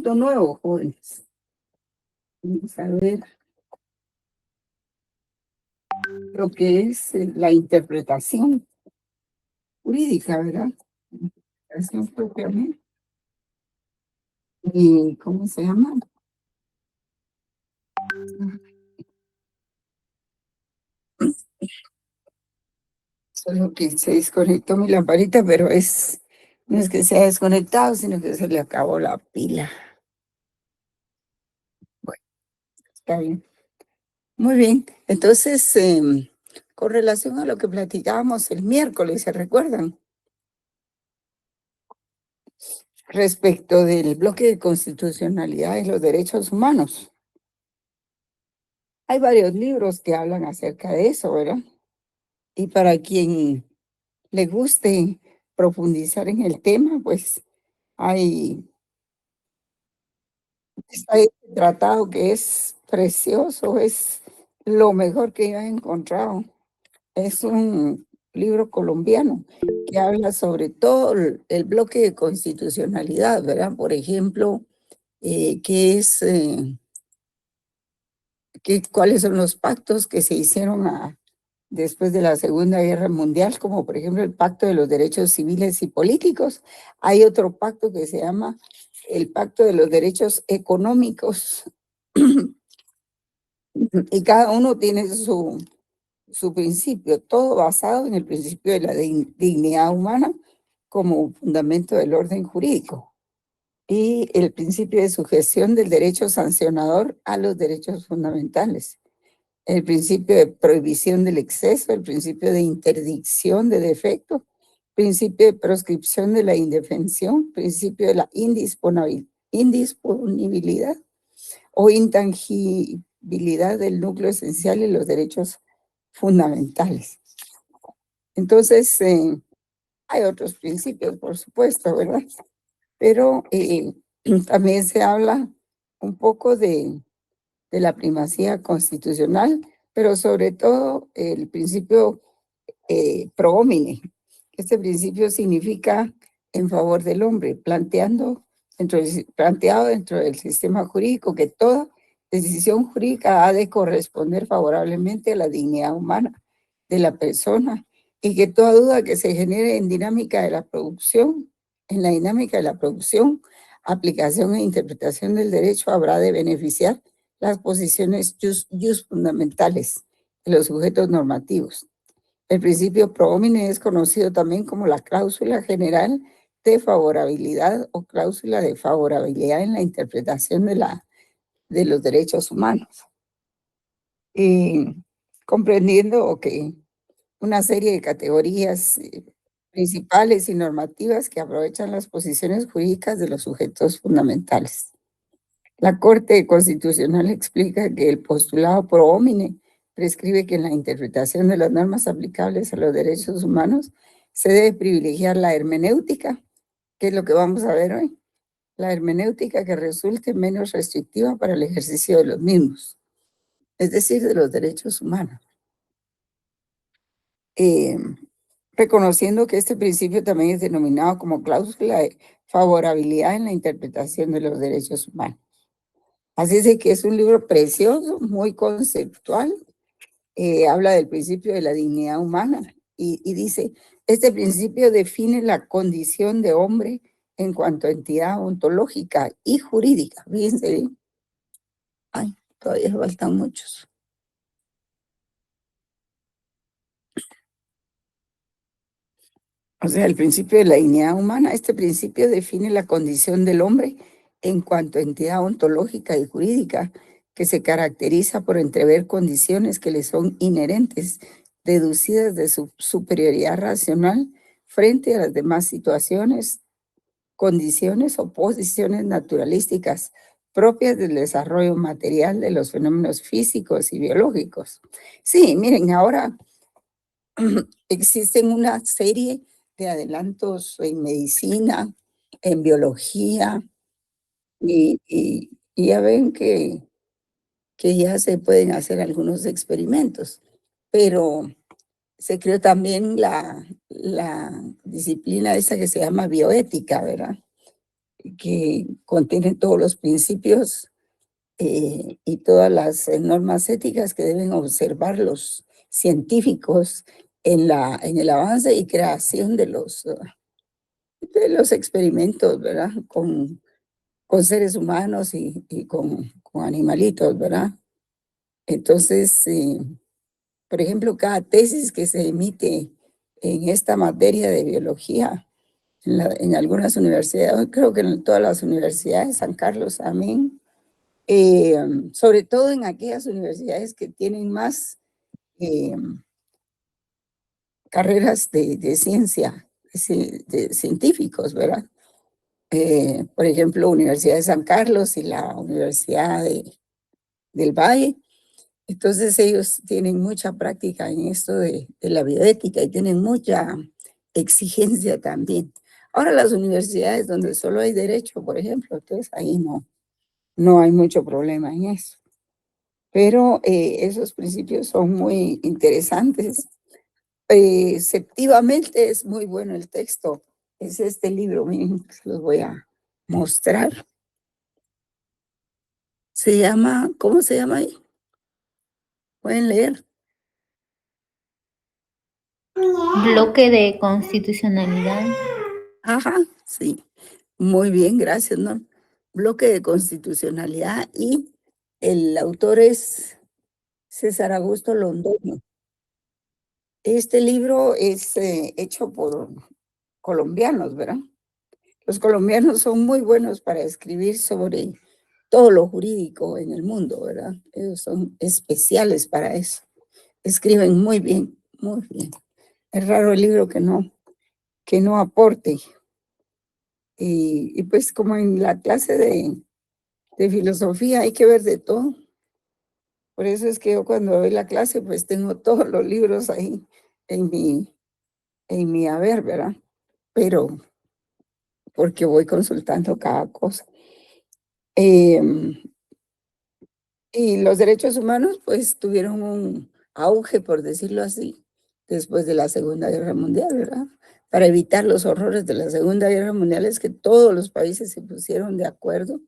Nuevo, jóvenes. Vamos a ver lo que es la interpretación jurídica, ¿verdad? Interpretación propiamente. ¿Y cómo se llama? Solo que se desconectó mi lamparita, pero no es que se haya desconectado, sino que se le acabó la pila. Bueno, está bien. Muy bien. Entonces, con relación a lo que platicábamos el miércoles, ¿se recuerdan? Respecto del bloque de constitucionalidad y los derechos humanos. Hay varios libros que hablan acerca de eso, ¿verdad? Y para quien le guste profundizar en el tema, pues hay, está este tratado que es precioso, es lo mejor que yo he encontrado. Es un libro colombiano que habla sobre todo el bloque de constitucionalidad, ¿verdad? Por ejemplo, qué es, cuáles son los pactos que se hicieron después de la Segunda Guerra Mundial, como por ejemplo el Pacto de los Derechos Civiles y Políticos. Hay otro pacto que se llama el Pacto de los Derechos Económicos y cada uno tiene su principio, todo basado en el principio de la dignidad humana como fundamento del orden jurídico y el principio de sujeción del derecho sancionador a los derechos fundamentales, el principio de prohibición del exceso, el principio de interdicción de defecto, principio de proscripción de la indefensión, principio de la indisponibilidad o intangibilidad del núcleo esencial y los derechos fundamentales. Entonces, hay otros principios, por supuesto, ¿verdad? Pero también se habla un poco de la primacía constitucional, pero sobre todo el principio pro homine. Este principio significa en favor del hombre, planteado dentro del sistema jurídico que toda decisión jurídica ha de corresponder favorablemente a la dignidad humana de la persona y que toda duda que se genere en la dinámica de la producción, aplicación e interpretación del derecho habrá de beneficiar las posiciones fundamentales de los sujetos normativos. El principio pro homine es conocido también como la cláusula general de favorabilidad o cláusula de favorabilidad en la interpretación de los derechos humanos. Comprendiendo que una serie de categorías principales y normativas que aprovechan las posiciones jurídicas de los sujetos fundamentales. La Corte Constitucional explica que el postulado pro homine prescribe que en la interpretación de las normas aplicables a los derechos humanos se debe privilegiar la hermenéutica, que es lo que vamos a ver hoy, la hermenéutica que resulte menos restrictiva para el ejercicio de los mismos, es decir, de los derechos humanos. Reconociendo que este principio también es denominado como cláusula de favorabilidad en la interpretación de los derechos humanos. Así es de que es un libro precioso, muy conceptual, habla del principio de la dignidad humana y dice, este principio define la condición de hombre en cuanto a entidad ontológica y jurídica. Fíjense bien. Ay, todavía faltan muchos. O sea, el principio de la dignidad humana, este principio define la condición del hombre en cuanto a entidad ontológica y jurídica, que se caracteriza por entrever condiciones que le son inherentes, deducidas de su superioridad racional frente a las demás situaciones, condiciones o posiciones naturalísticas propias del desarrollo material de los fenómenos físicos y biológicos. Sí, miren, ahora existen una serie de adelantos en medicina, en biología, y ya ven que ya se pueden hacer algunos experimentos, pero se creó también la disciplina esa que se llama bioética, ¿verdad? que contiene todos los principios y todas las normas éticas que deben observar los científicos en el avance y creación de los experimentos, ¿verdad? Con seres humanos y con animalitos, ¿verdad? Entonces, por ejemplo, cada tesis que se emite en esta materia de biología, en algunas universidades, creo que en todas las universidades, San Carlos también, sobre todo en aquellas universidades que tienen más eh, carreras de ciencia, de científicos, ¿verdad? Por ejemplo, Universidad de San Carlos y la Universidad del Valle. Entonces ellos tienen mucha práctica en esto de la bioética y tienen mucha exigencia también. Ahora las universidades donde solo hay derecho, por ejemplo, entonces ahí no hay mucho problema en eso. Pero esos principios son muy interesantes. Septivamente es muy bueno el texto. Es este libro mismo que se los voy a mostrar. Se llama, ¿cómo se llama ahí? Pueden leer. Bloque de constitucionalidad. Ajá, sí. Muy bien, gracias, ¿no? Bloque de constitucionalidad y el autor es César Augusto Londoño. Este libro es hecho por colombianos, ¿verdad? Los colombianos son muy buenos para escribir sobre todo lo jurídico en el mundo, ¿verdad? Ellos son especiales para eso. Escriben muy bien, muy bien. Es raro el libro que no aporte. Y pues como en la clase de filosofía hay que ver de todo. Por eso es que yo cuando doy la clase pues tengo todos los libros ahí en en mi haber, ¿verdad? Pero porque voy consultando cada cosa. Em, y los derechos humanos pues tuvieron un auge, por decirlo así, después de la Segunda Guerra Mundial, ¿verdad? Para evitar los horrores de la Segunda Guerra Mundial es que todos los países se pusieron de acuerdo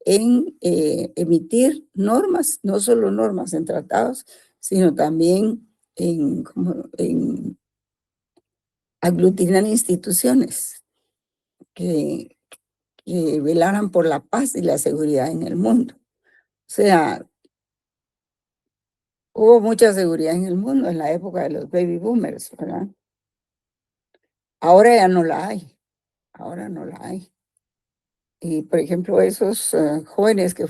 en emitir normas, no solo normas en tratados, sino también en aglutinar instituciones que, que velaran por la paz y la seguridad en el mundo. O sea, hubo mucha seguridad en el mundo en la época de los baby boomers, ¿verdad? Ahora ya no la hay, ahora no la hay. Y, por ejemplo, esos jóvenes que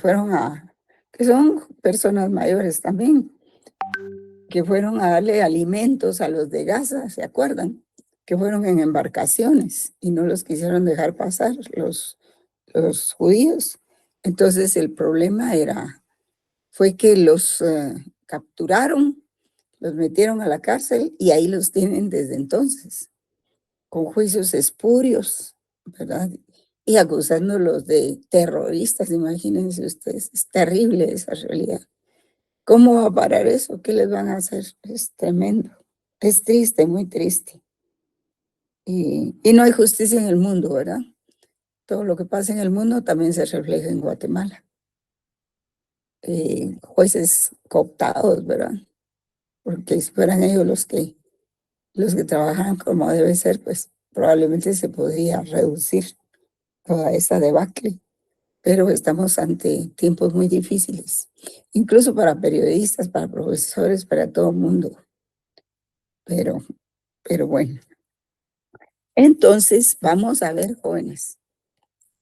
son personas mayores también, que fueron a darle alimentos a los de Gaza, ¿se acuerdan? Que fueron en embarcaciones y no los quisieron dejar pasar los judíos. Entonces el problema fue que los capturaron, los metieron a la cárcel y ahí los tienen desde entonces, con juicios espurios, ¿verdad? Y acusándolos de terroristas, imagínense ustedes, es terrible esa realidad. ¿Cómo va a parar eso? ¿Qué les van a hacer? Es tremendo. Es triste, muy triste. Y no hay justicia en el mundo, ¿verdad? Todo lo que pasa en el mundo también se refleja en Guatemala. Jueces cooptados, ¿verdad? Porque si fueran ellos los que trabajan como debe ser, pues probablemente se podría reducir toda esa debacle. Pero estamos ante tiempos muy difíciles, incluso para periodistas, para profesores, para todo el mundo. Pero, pero bueno. Entonces, vamos a ver, jóvenes.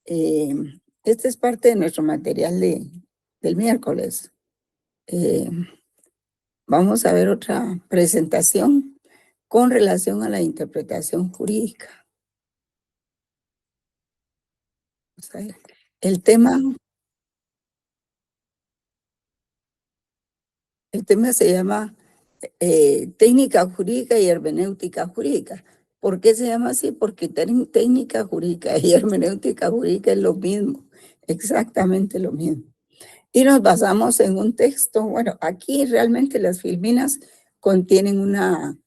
Eh, este es parte de nuestro material del miércoles. Eh, vamos a ver otra presentación con relación a la interpretación jurídica. O sea, el tema, el tema se llama técnica jurídica y hermenéutica jurídica. ¿Por qué se llama así? Porque técnica jurídica y hermenéutica jurídica es lo mismo, exactamente lo mismo. Y nos basamos en un texto, bueno, aquí realmente las filminas contienen una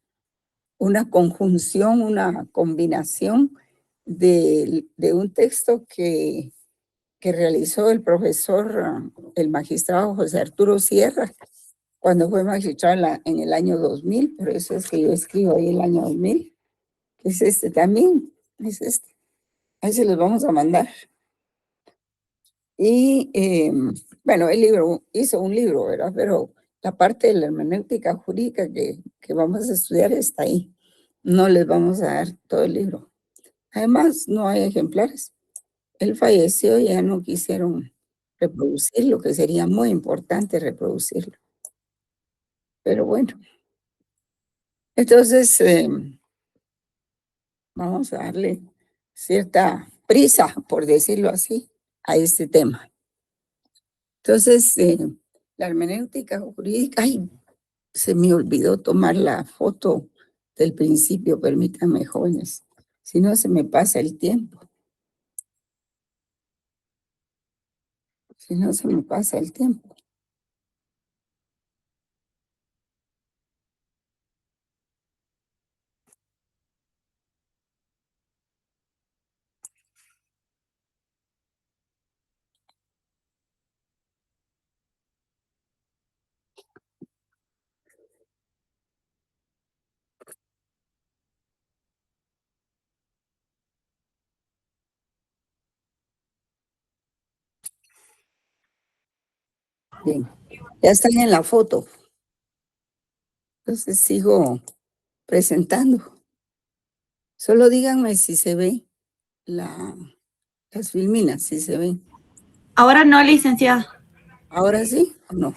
conjunción, una combinación de un texto que realizó el profesor, el magistrado José Arturo Sierra, cuando fue magistrado en el año 2000, por eso es que yo escribo ahí el año 2000, que es este también, es este. Ahí se los vamos a mandar. Y bueno, el libro, hizo un libro, ¿verdad? Pero la parte de la hermenéutica jurídica que vamos a estudiar está ahí. No les vamos a dar todo el libro. Además, no hay ejemplares. Él falleció y ya no quisieron reproducirlo, que sería muy importante reproducirlo. Pero bueno, entonces vamos a darle cierta prisa, por decirlo así, a este tema. Entonces, la hermenéutica jurídica, ay, se me olvidó tomar la foto del principio, permítanme, jóvenes, si no se me pasa el tiempo, si no se me pasa el tiempo. Bien, ya están en la foto, entonces sigo presentando. Solo díganme si se ve las filminas, si se ven. Ahora no, licenciada. ¿Ahora sí o no?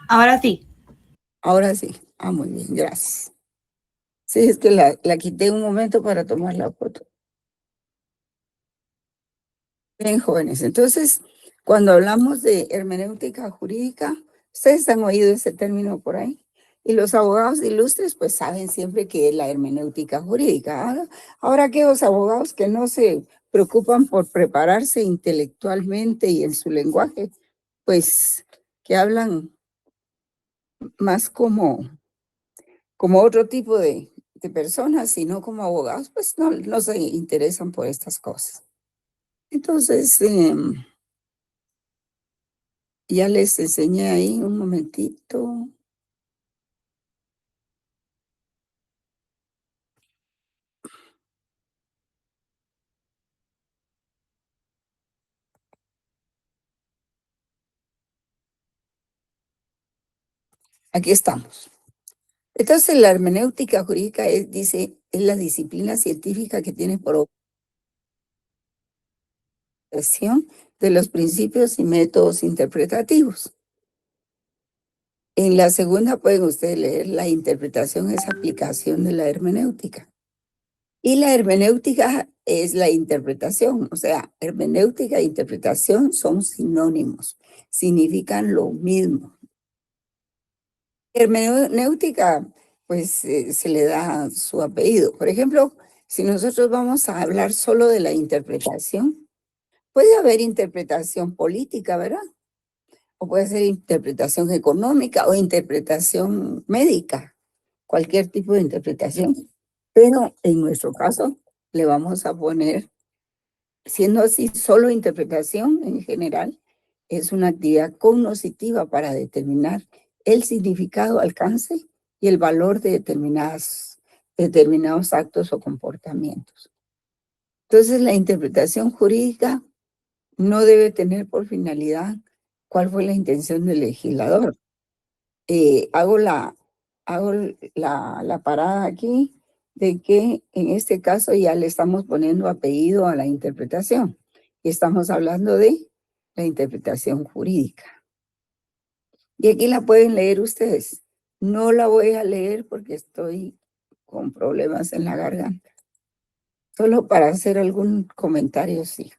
Ahora sí. Ahora sí. Ah, muy bien, gracias. Sí, es que la quité un momento para tomar la foto. Bien, jóvenes. Entonces, cuando hablamos de hermenéutica jurídica, ustedes han oído ese término por ahí. Y los abogados ilustres, pues saben siempre que es la hermenéutica jurídica. Ahora aquellos abogados que no se preocupan por prepararse intelectualmente y en su lenguaje, pues que hablan más como otro tipo de personas, sino como abogados, pues no se interesan por estas cosas. Entonces, ya les enseñé ahí un momentito. Aquí estamos. Entonces, la hermenéutica jurídica dice, es la disciplina científica que tiene por objeción de los principios y métodos interpretativos. En la segunda pueden ustedes leer la interpretación es aplicación de la hermenéutica. Y la hermenéutica es la interpretación, o sea, hermenéutica e interpretación son sinónimos, significan lo mismo. Hermenéutica, pues se le da su apellido. Por ejemplo, si nosotros vamos a hablar solo de la interpretación, puede haber interpretación política, ¿verdad? O puede ser interpretación económica o interpretación médica, cualquier tipo de interpretación. Pero en nuestro caso, le vamos a poner, siendo así, solo interpretación en general, es una actividad cognoscitiva para determinar el significado, alcance y el valor de determinados actos o comportamientos. Entonces, la interpretación jurídica no debe tener por finalidad cuál fue la intención del legislador. Hago la parada aquí de que en este caso ya le estamos poniendo apellido a la interpretación y estamos hablando de la interpretación jurídica. Y aquí la pueden leer ustedes. No la voy a leer porque estoy con problemas en la garganta. Solo para hacer algún comentario, sí.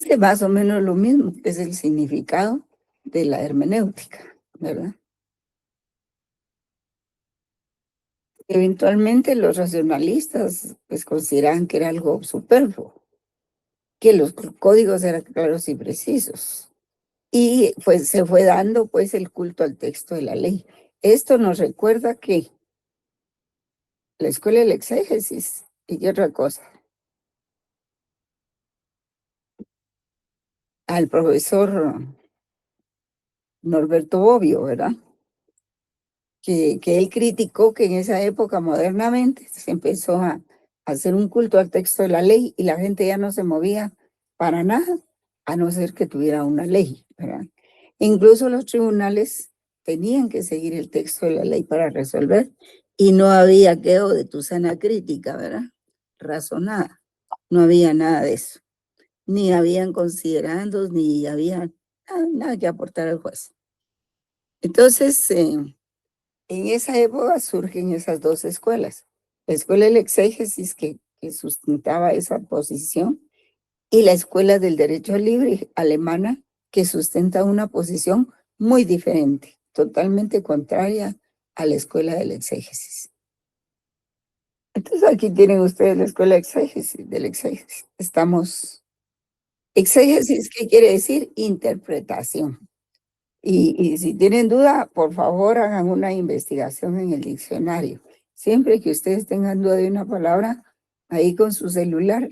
Es más o menos lo mismo, que es el significado de la hermenéutica, ¿verdad? Eventualmente los racionalistas pues consideraban que era algo superfluo, que los códigos eran claros y precisos. Y pues se fue dando pues el culto al texto de la ley. Esto nos recuerda que la escuela del exégesis. ¿Y qué otra cosa? Al profesor Norberto Bobbio, ¿verdad? Que él criticó que en esa época modernamente se empezó a hacer un culto al texto de la ley y la gente ya no se movía para nada, a no ser que tuviera una ley, ¿verdad? Incluso los tribunales tenían que seguir el texto de la ley para resolver y no había quedo de tu sana crítica, ¿verdad? Razonada. No había nada de eso. Ni habían considerandos, ni había nada que aportar al juez. Entonces, en esa época surgen esas dos escuelas. La escuela del exégesis que sustentaba esa posición y la escuela del derecho libre alemana que sustenta una posición muy diferente, totalmente contraria a la escuela del exégesis. Entonces aquí tienen ustedes la escuela del exégesis. Exégesis, ¿qué quiere decir? Interpretación. Y si tienen duda, por favor hagan una investigación en el diccionario. Siempre que ustedes tengan duda de una palabra, ahí con su celular,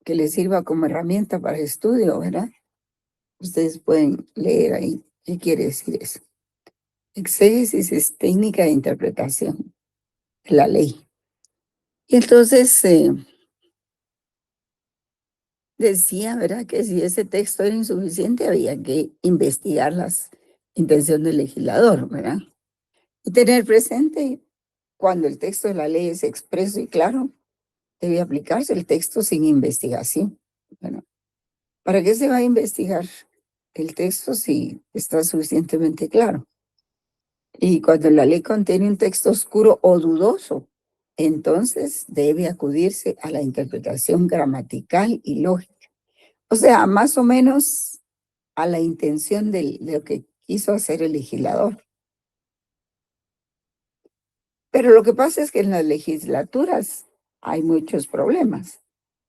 que les sirva como herramienta para estudio, ¿verdad? Ustedes pueden leer ahí qué quiere decir eso. Exégesis es técnica de interpretación de la ley. Y entonces decía, ¿verdad? Que si ese texto era insuficiente, había que investigar las intenciones del legislador, ¿verdad? Y tener presente cuando el texto de la ley es expreso y claro, debe aplicarse el texto sin investigación. Bueno, ¿para qué se va a investigar el texto si está suficientemente claro? Y cuando la ley contiene un texto oscuro o dudoso, entonces debe acudirse a la interpretación gramatical y lógica. O sea, más o menos a la intención de lo que quiso hacer el legislador. Pero lo que pasa es que en las legislaturas hay muchos problemas,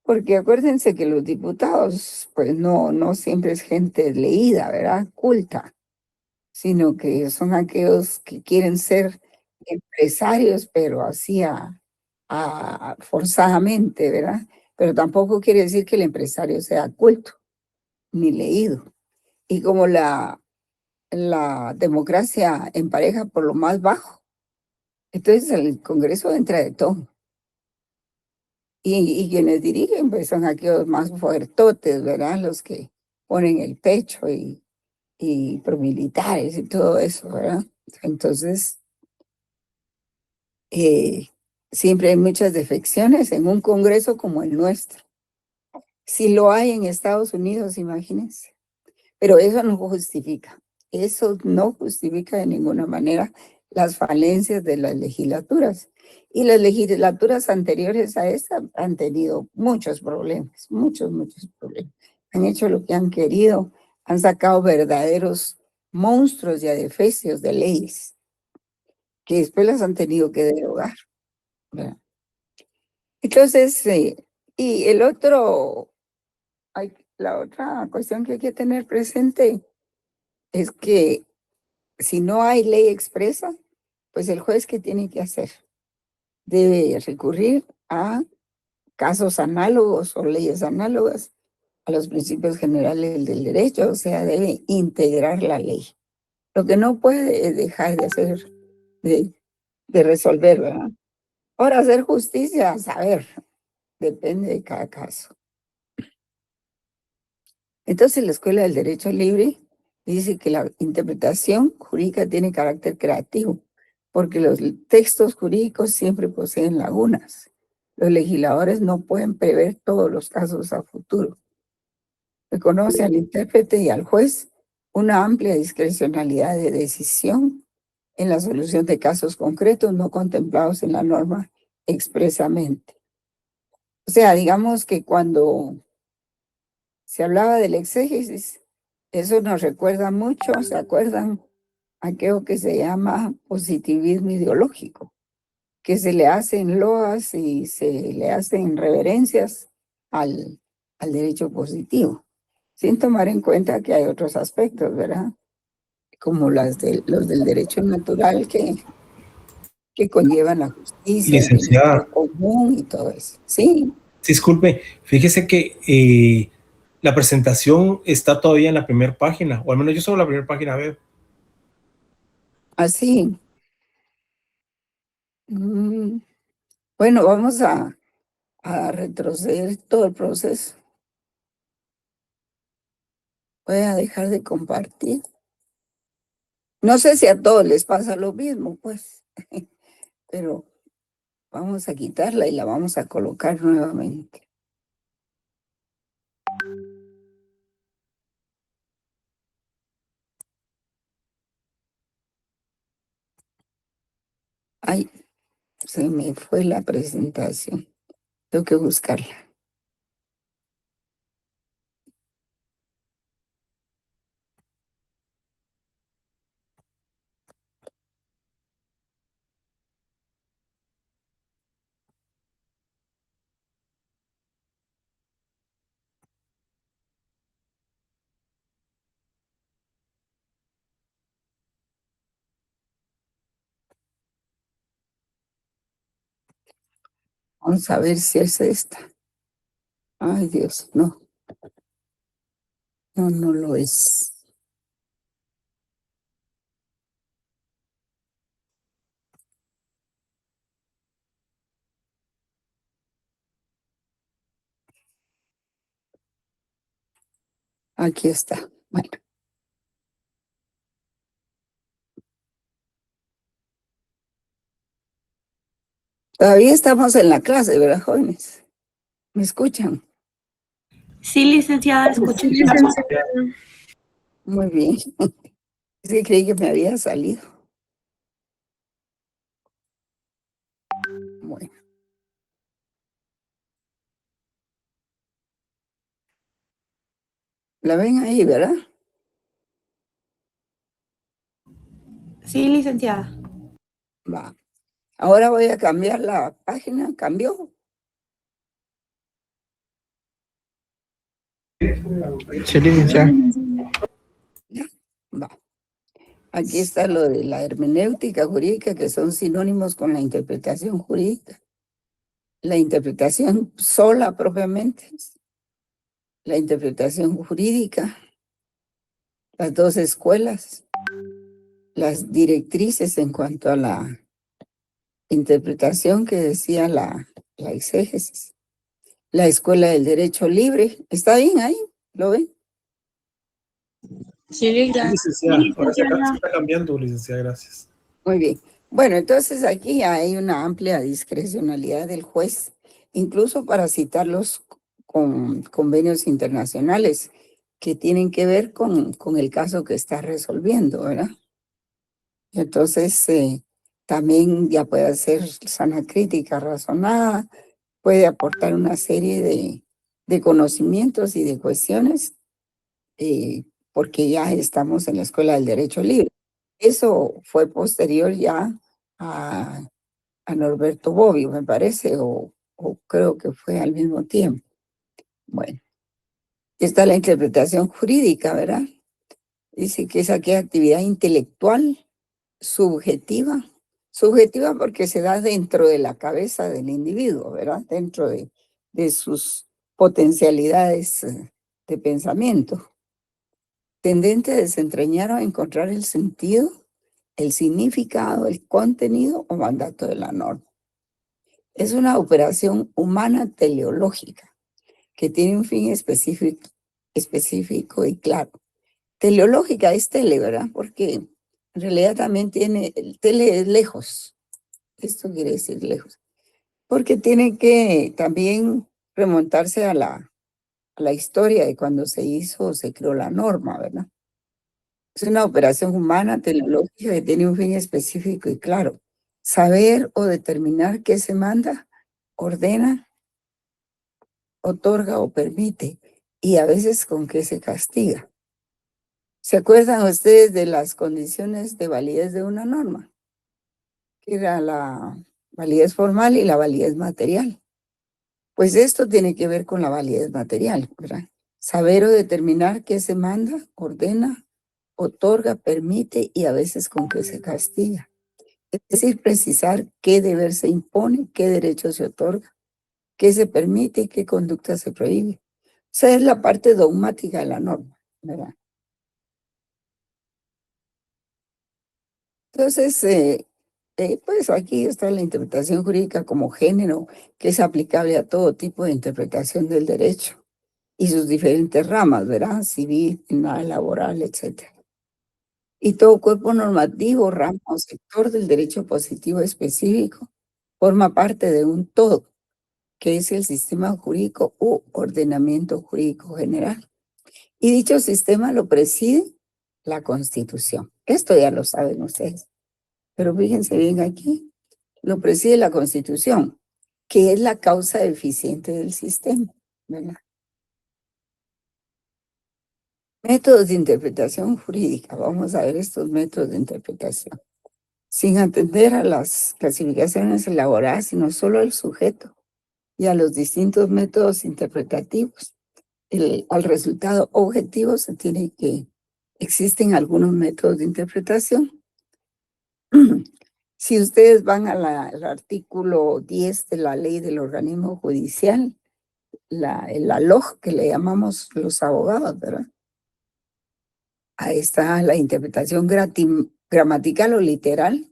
porque acuérdense que los diputados, pues no siempre es gente leída, ¿verdad? Culta, sino que son aquellos que quieren ser empresarios, pero así forzadamente, ¿verdad? Pero tampoco quiere decir que el empresario sea culto ni leído. Y como la democracia empareja por lo más bajo, entonces el Congreso entra de todo. Y quienes dirigen, pues son aquellos más fuertotes, ¿verdad? Los que ponen el pecho y promilitares y todo eso, ¿verdad? Entonces, siempre hay muchas defecciones en un Congreso como el nuestro. Si lo hay en Estados Unidos, imagínense. Pero eso no justifica de ninguna manera las falencias de las legislaturas. Y las legislaturas anteriores a esta han tenido muchos problemas, muchos problemas. Han hecho lo que han querido, han sacado verdaderos monstruos y adefesios de leyes que después las han tenido que derogar, ¿verdad? Entonces, y la otra cuestión que hay que tener presente es que si no hay ley expresa, pues el juez, ¿qué tiene que hacer? Debe recurrir a casos análogos o leyes análogas a los principios generales del derecho, o sea, debe integrar la ley. Lo que no puede es dejar de hacer, de resolver, ¿verdad? Ahora, hacer justicia, a saber, depende de cada caso. Entonces, la Escuela del Derecho Libre dice que la interpretación jurídica tiene carácter creativo, porque los textos jurídicos siempre poseen lagunas. Los legisladores no pueden prever todos los casos a futuro. Reconoce al intérprete y al juez una amplia discrecionalidad de decisión en la solución de casos concretos no contemplados en la norma expresamente. O sea, digamos que cuando se hablaba del exégesis, eso nos recuerda mucho, ¿se acuerdan? Aquello que se llama positivismo ideológico, que se le hacen loas y se le hacen reverencias al derecho positivo, sin tomar en cuenta que hay otros aspectos, ¿verdad? Como los del derecho natural que conllevan la justicia, el Licenciada. bienestar común y todo eso. Sí, Disculpe, fíjese que la presentación está todavía en la primera página, o al menos yo solo la primera página veo. así. Mm, Bueno, vamos a retroceder todo el proceso. Voy a dejar de compartir. No sé si a todos les pasa lo mismo, pues, pero vamos a quitarla y la vamos a colocar nuevamente. Ay, se me fue la presentación. Tengo que buscarla. Vamos a ver si es esta. Ay, Dios, no. No, no lo es. Aquí está. Bueno, todavía estamos en la clase, ¿verdad, jóvenes? ¿Me escuchan? Sí, licenciada, escucho. Muy bien. Es que creí que me había salido. Bueno. La ven ahí, ¿verdad? Sí, licenciada. Va. Ahora voy a cambiar la página. ¿Cambió? Sí, licenciada. Ya. Va. Aquí está lo de la hermenéutica jurídica, que son sinónimos con la interpretación jurídica. La interpretación sola propiamente, la interpretación jurídica, las dos escuelas, las directrices en cuanto a la interpretación que decía la exégesis, la escuela del derecho libre. ¿Está bien ahí? ¿Lo ven? Sí, licenciada. Ahora se está cambiando, licenciada, gracias. Muy bien. Bueno, entonces aquí hay una amplia discrecionalidad del juez, incluso para citarlos con convenios internacionales que tienen que ver con el caso que está resolviendo, ¿verdad? Entonces, también ya puede hacer sana crítica razonada, puede aportar una serie de conocimientos y de cuestiones, porque ya estamos en la Escuela del Derecho Libre. Eso fue posterior ya a Norberto Bobbio, me parece, o creo que fue al mismo tiempo. Bueno, está la interpretación jurídica, ¿verdad? Dice que es aquella actividad intelectual subjetiva, subjetiva porque se da dentro de la cabeza del individuo, ¿verdad? Dentro de sus potencialidades de pensamiento, tendente a desentrañar o a encontrar el sentido, el significado, el contenido o mandato de la norma. Es una operación humana teleológica que tiene un fin específico y claro. Teleológica es tele, ¿verdad? Porque en realidad también tiene, el tele es lejos. Esto quiere decir lejos. Porque tiene que también remontarse a la historia de cuando se hizo o se creó la norma, ¿verdad? Es una operación humana teleológica que tiene un fin específico y claro. Saber o determinar qué se manda, ordena, otorga o permite, y a veces con qué se castiga. ¿Se acuerdan ustedes de las condiciones de validez de una norma? Que era la validez formal y la validez material. Pues esto tiene que ver con la validez material, ¿verdad? Saber o determinar qué se manda, ordena, otorga, permite y a veces con qué se castiga. Es decir, precisar qué deber se impone, qué derecho se otorga, qué se permite y qué conducta se prohíbe. O sea, es la parte dogmática de la norma, ¿verdad? Entonces, pues aquí está la interpretación jurídica como género, que es aplicable a todo tipo de interpretación del derecho y sus diferentes ramas, ¿verdad? Civil, penal, laboral, etcétera. Y todo cuerpo normativo, rama o sector del derecho positivo específico forma parte de un todo, que es el sistema jurídico u ordenamiento jurídico general. Y dicho sistema lo preside la Constitución. Esto ya lo saben ustedes, pero fíjense bien aquí, lo preside la Constitución, que es la causa eficiente del sistema, ¿verdad? Métodos de interpretación jurídica. Vamos a ver estos métodos de interpretación. Sin atender a las clasificaciones elaboradas, sino solo al sujeto y a los distintos métodos interpretativos. Al resultado objetivo se tiene que existen algunos métodos de interpretación. Si ustedes van al artículo 10 de la ley del organismo judicial, la LOJ que le llamamos los abogados, ¿verdad? Ahí está la interpretación gramatical o literal,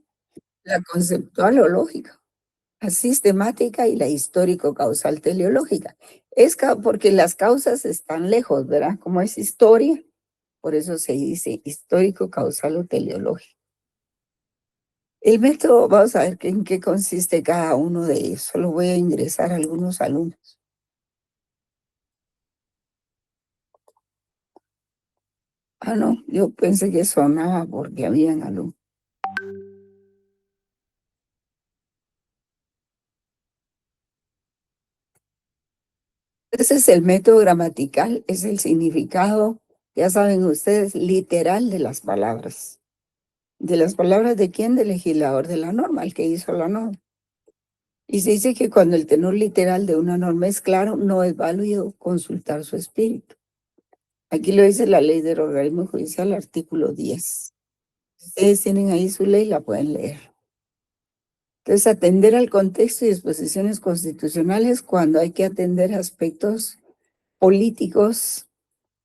la conceptual o lógica, la sistemática y la histórico-causal teleológica. Es porque las causas están lejos, ¿verdad? Como es historia, por eso se dice histórico-causal o teleológico. El método, vamos a ver en qué consiste cada uno de ellos. Solo voy a ingresar a algunos alumnos. Ah, no, yo pensé que sonaba porque habían alumnos. Ese es el método gramatical, es el significado, ya saben ustedes, literal de las palabras. ¿De las palabras de quién? Del legislador de la norma, el que hizo la norma. Y se dice que cuando el tenor literal de una norma es claro, no es válido consultar su espíritu. Aquí lo dice la ley del organismo judicial, artículo 10. Ustedes tienen ahí su ley, la pueden leer. Entonces, atender al contexto y disposiciones constitucionales cuando hay que atender aspectos políticos,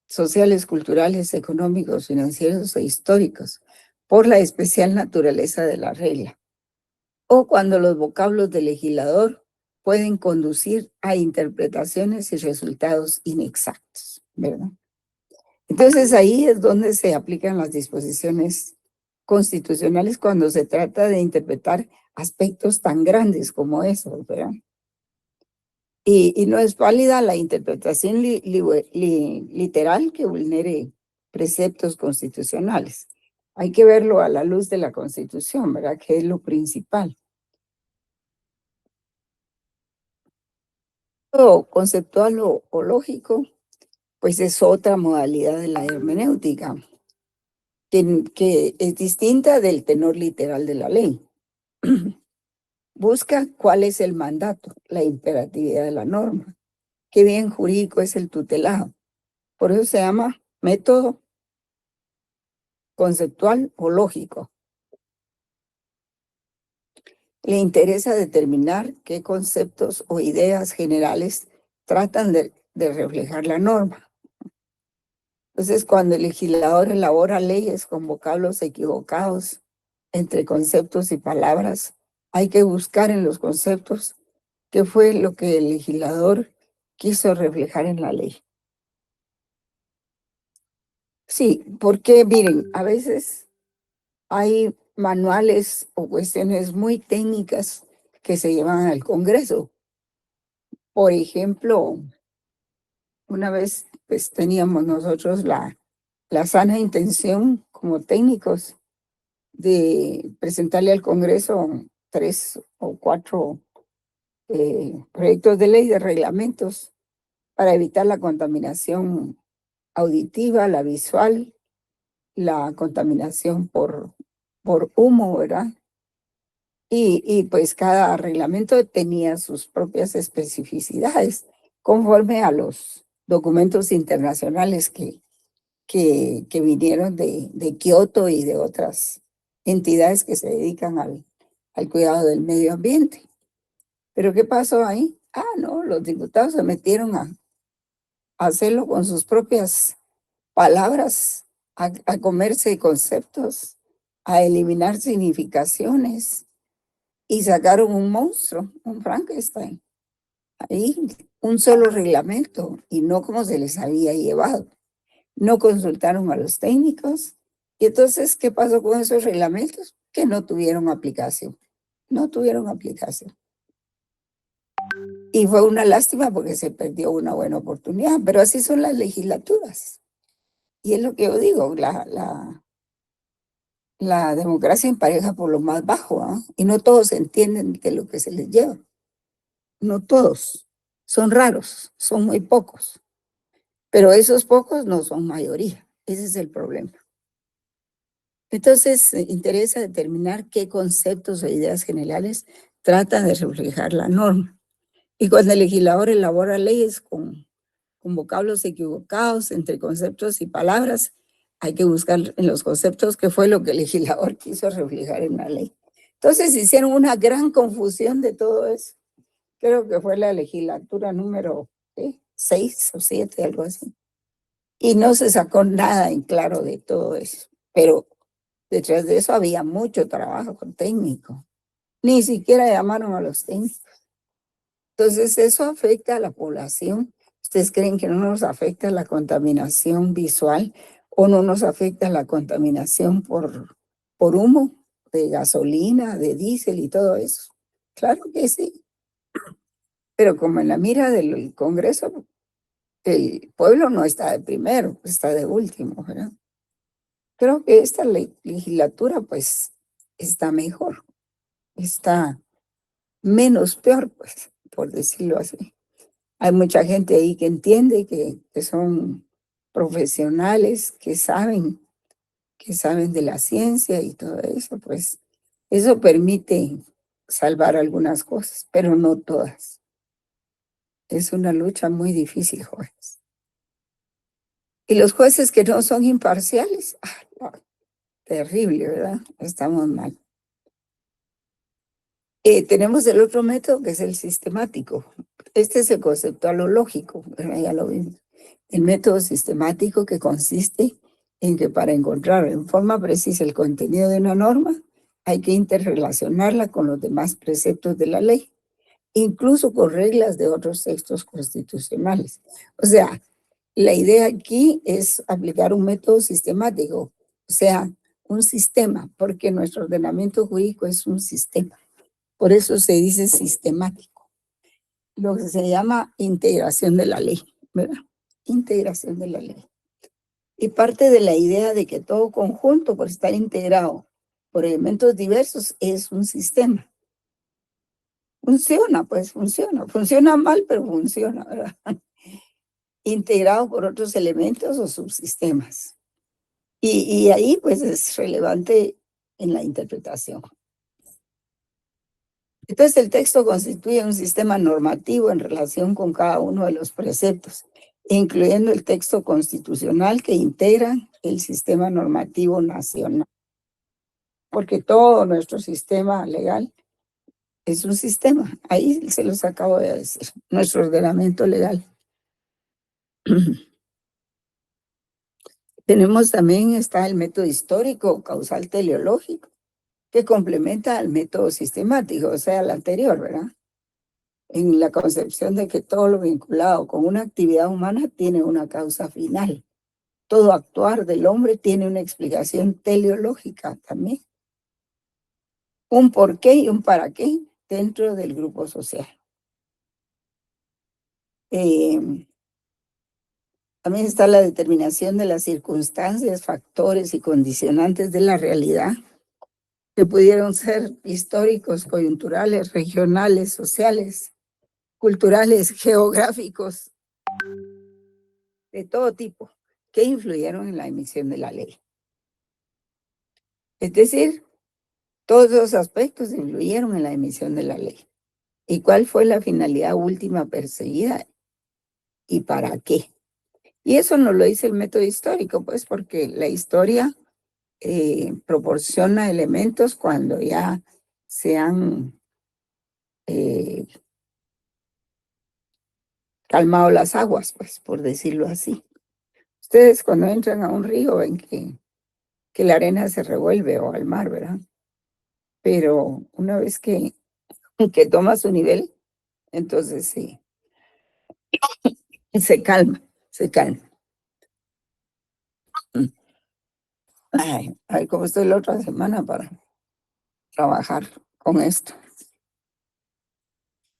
sociales, culturales, económicos, financieros e históricos, por la especial naturaleza de la regla, o cuando los vocablos del legislador pueden conducir a interpretaciones y resultados inexactos, ¿verdad? Entonces ahí es donde se aplican las disposiciones constitucionales cuando se trata de interpretar aspectos tan grandes como esos, ¿verdad? Y no es válida la interpretación literal que vulnere preceptos constitucionales. Hay que verlo a la luz de la Constitución, ¿verdad? Que es lo principal. Lo conceptual o lógico, pues es otra modalidad de la hermenéutica, que es distinta del tenor literal de la ley. Busca cuál es el mandato, la imperatividad de la norma. Qué bien jurídico es el tutelado. Por eso se llama método conceptual o lógico. Le interesa determinar qué conceptos o ideas generales tratan de reflejar la norma. Entonces, cuando el legislador elabora leyes con vocablos equivocados entre conceptos y palabras, hay que buscar en los conceptos qué fue lo que el legislador quiso reflejar en la ley. Sí, porque miren, a veces hay manuales o cuestiones muy técnicas que se llevan al Congreso. Por ejemplo, una vez pues teníamos nosotros la sana intención como técnicos de presentarle al Congreso 3 o 4 proyectos de ley de reglamentos para evitar la contaminación auditiva, la visual, la contaminación por humo, ¿verdad? Y pues cada reglamento tenía sus propias especificidades conforme a los documentos internacionales que vinieron de Kioto y de otras entidades que se dedican al cuidado del medio ambiente. ¿Pero qué pasó ahí? Ah, no, los diputados se metieron a hacerlo con sus propias palabras, a comerse conceptos, a eliminar significaciones y sacaron un monstruo, un Frankenstein. Ahí, un solo reglamento y no como se les había llevado. No consultaron a los técnicos. Y entonces, ¿qué pasó con esos reglamentos? Que no tuvieron aplicación. No tuvieron aplicación. Y fue una lástima porque se perdió una buena oportunidad, pero así son las legislaturas. Y es lo que yo digo, la democracia empareja por lo más bajo, ¿ah? Y no todos entienden de lo que se les lleva. No todos. Son raros, son muy pocos. Pero esos pocos no son mayoría. Ese es el problema. Entonces, interesa determinar qué conceptos o ideas generales tratan de reflejar la norma. Y cuando el legislador elabora leyes con vocablos equivocados entre conceptos y palabras, hay que buscar en los conceptos qué fue lo que el legislador quiso reflejar en la ley. Entonces hicieron una gran confusión de todo eso. Creo que fue la legislatura número 6 o 7, algo así. Y no se sacó nada en claro de todo eso. Pero detrás de eso había mucho trabajo técnico. Ni siquiera llamaron a los técnicos. Entonces eso afecta a la población. ¿Ustedes creen que no nos afecta la contaminación visual o no nos afecta la contaminación por humo de gasolina, de diésel y todo eso? Claro que sí. Pero como en la mira del Congreso, el pueblo no está de primero, está de último, ¿verdad? Creo que esta legislatura pues está mejor, está menos peor, pues, por decirlo así. Hay mucha gente ahí que entiende que son profesionales, que saben de la ciencia y todo eso, pues eso permite salvar algunas cosas, pero no todas. Es una lucha muy difícil, jueces. Y los jueces que no son imparciales, terrible, ¿verdad? Estamos mal. Tenemos el otro método que es el sistemático. Este es el conceptual o lógico, ¿verdad? Ya lo vimos. El método sistemático que consiste en que para encontrar en forma precisa el contenido de una norma, hay que interrelacionarla con los demás preceptos de la ley, incluso con reglas de otros textos constitucionales. O sea, la idea aquí es aplicar un método sistemático, o sea, un sistema, porque nuestro ordenamiento jurídico es un sistema. Por eso se dice sistemático. Lo que se llama integración de la ley, ¿verdad? Integración de la ley. Y parte de la idea de que todo conjunto, por estar integrado por elementos diversos, es un sistema. Funciona, pues funciona. Funciona mal, pero funciona, ¿verdad? Integrado por otros elementos o subsistemas. Y ahí, pues, es relevante en la interpretación. Entonces, el texto constituye un sistema normativo en relación con cada uno de los preceptos, incluyendo el texto constitucional que integra el sistema normativo nacional. Porque todo nuestro sistema legal es un sistema. Ahí se los acabo de decir, nuestro ordenamiento legal. Tenemos también, está el método histórico causal teleológico, que complementa al método sistemático, o sea, el anterior, ¿verdad? En la concepción de que todo lo vinculado con una actividad humana tiene una causa final. Todo actuar del hombre tiene una explicación teleológica también. Un por qué y un para qué dentro del grupo social. También está la determinación de las circunstancias, factores y condicionantes de la realidad, que pudieron ser históricos, coyunturales, regionales, sociales, culturales, geográficos, de todo tipo, que influyeron en la emisión de la ley. Es decir, todos esos aspectos influyeron en la emisión de la ley. ¿Y cuál fue la finalidad última perseguida? ¿Y para qué? Y eso nos lo dice el método histórico, pues, porque la historia proporciona elementos cuando ya se han calmado las aguas, pues, por decirlo así. Ustedes cuando entran a un río ven que la arena se revuelve o al mar, ¿verdad? Pero una vez que toma su nivel, entonces sí, se calma, se calma. Ay, ay, cómo estoy la otra semana para trabajar con esto.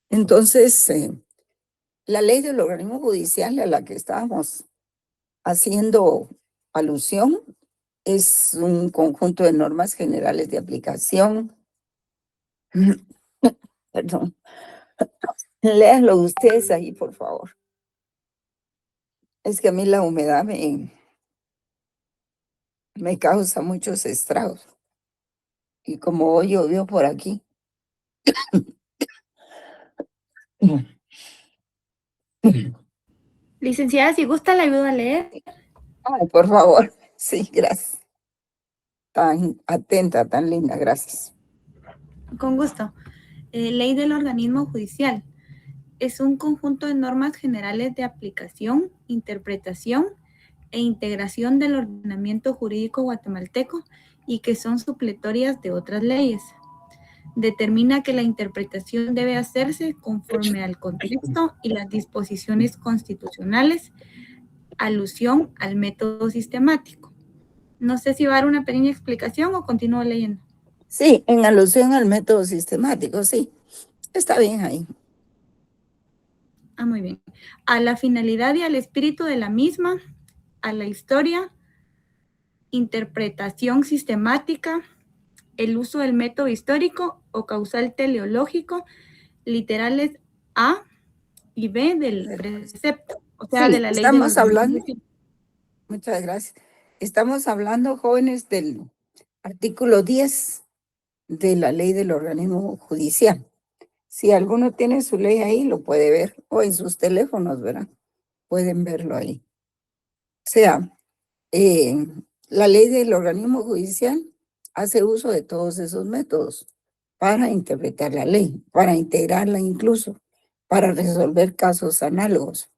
Entonces, la ley del organismo judicial a la que estábamos haciendo alusión es un conjunto de normas generales de aplicación. Perdón. Léanlo ustedes ahí, por favor. Es que a mí la humedad me causa muchos estragos. Y como hoy llovió por aquí. Licenciada, si gusta, la ayudo a leer. Ay, por favor. Sí, gracias. Tan atenta, tan linda, gracias. Con gusto. Ley del organismo judicial. Es un conjunto de normas generales de aplicación, interpretación e integración del ordenamiento jurídico guatemalteco y que son supletorias de otras leyes. Determina que la interpretación debe hacerse conforme al contexto y las disposiciones constitucionales, alusión al método sistemático. No sé si va a dar una pequeña explicación o continúo leyendo. Sí, en alusión al método sistemático, sí. Está bien ahí. Ah, muy bien. A la finalidad y al espíritu de la misma, a la historia, interpretación sistemática, el uso del método histórico o causal teleológico, literales A y B del precepto, o sea, de Sí, la ley del estamos organismo hablando, judicial. muchas gracias. Estamos hablando, jóvenes, del artículo 10 de la ley del organismo judicial. Si alguno tiene su ley ahí, lo puede ver, o en sus teléfonos, ¿verdad? Pueden verlo ahí. O sea, la ley del organismo judicial hace uso de todos esos métodos para interpretar la ley, para integrarla incluso, para resolver casos análogos,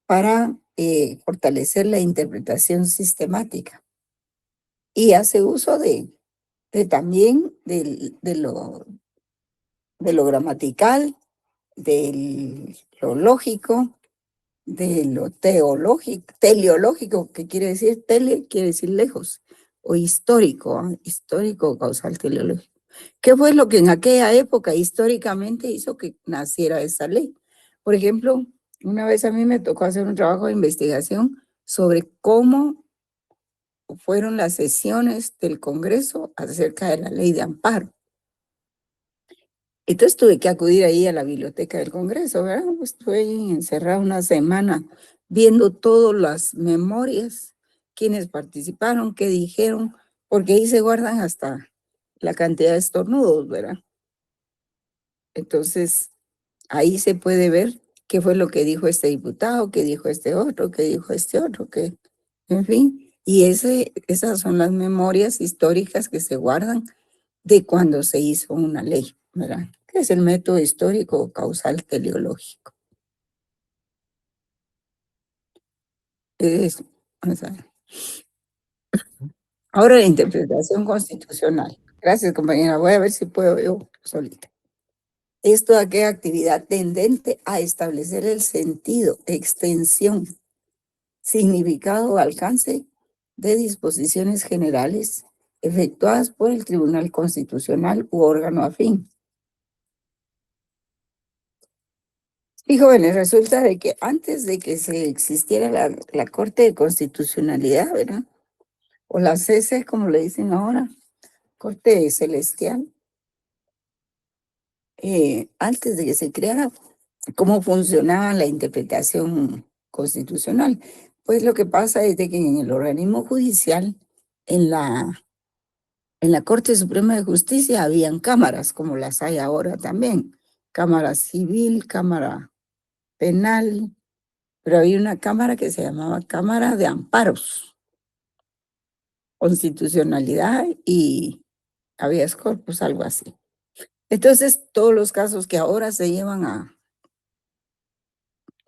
para fortalecer la interpretación sistemática. Y hace uso también de lo gramatical, de lo lógico, de lo teológico, teleológico, que quiere decir quiere decir lejos, o histórico, histórico causal teleológico. ¿Qué fue lo que en aquella época históricamente hizo que naciera esa ley? Por ejemplo, una vez a mí me tocó hacer un trabajo de investigación sobre cómo fueron las sesiones del Congreso acerca de la ley de amparo. Entonces tuve que acudir ahí a la biblioteca del Congreso, ¿verdad? Estuve ahí encerrada una semana viendo todas las memorias, quienes participaron, qué dijeron, porque ahí se guardan hasta la cantidad de estornudos, ¿verdad? Entonces, ahí se puede ver qué fue lo que dijo este diputado, qué dijo este otro, qué dijo este otro, en fin. Y esas son las memorias históricas que se guardan de cuando se hizo una ley, ¿verdad? Que es el método histórico causal teleológico. Es, o sea, ahora la interpretación constitucional. Gracias, compañera. Voy a ver si puedo yo solita. Es toda aquella actividad tendente a establecer el sentido, extensión, significado o alcance de disposiciones generales efectuadas por el Tribunal Constitucional u órgano afín. Y jóvenes, resulta de que antes de que se existiera la Corte de Constitucionalidad, ¿verdad? O la CC, como le dicen ahora, Corte Celestial, antes de que se creara, cómo funcionaba la interpretación constitucional. Pues lo que pasa es de que en el organismo judicial, en la Corte Suprema de Justicia, habían cámaras, como las hay ahora también. Cámara civil, cámara penal, pero había una cámara que se llamaba Cámara de Amparos, Constitucionalidad y Habeas Corpus, algo así. Entonces, todos los casos que ahora se llevan a...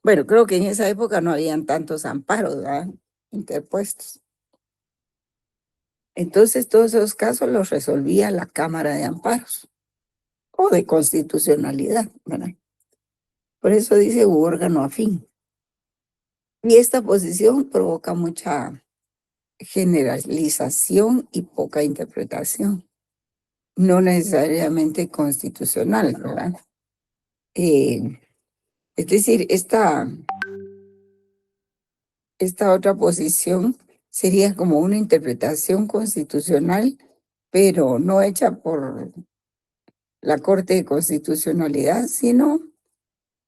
Bueno, creo que en esa época no habían tantos amparos, ¿verdad?, interpuestos. Entonces, todos esos casos los resolvía la Cámara de Amparos o de constitucionalidad, ¿verdad? Por eso dice u órgano afín. Y esta posición provoca mucha generalización y poca interpretación, no necesariamente constitucional, ¿verdad? Es decir, esta otra posición sería como una interpretación constitucional, pero no hecha por la Corte de Constitucionalidad, sino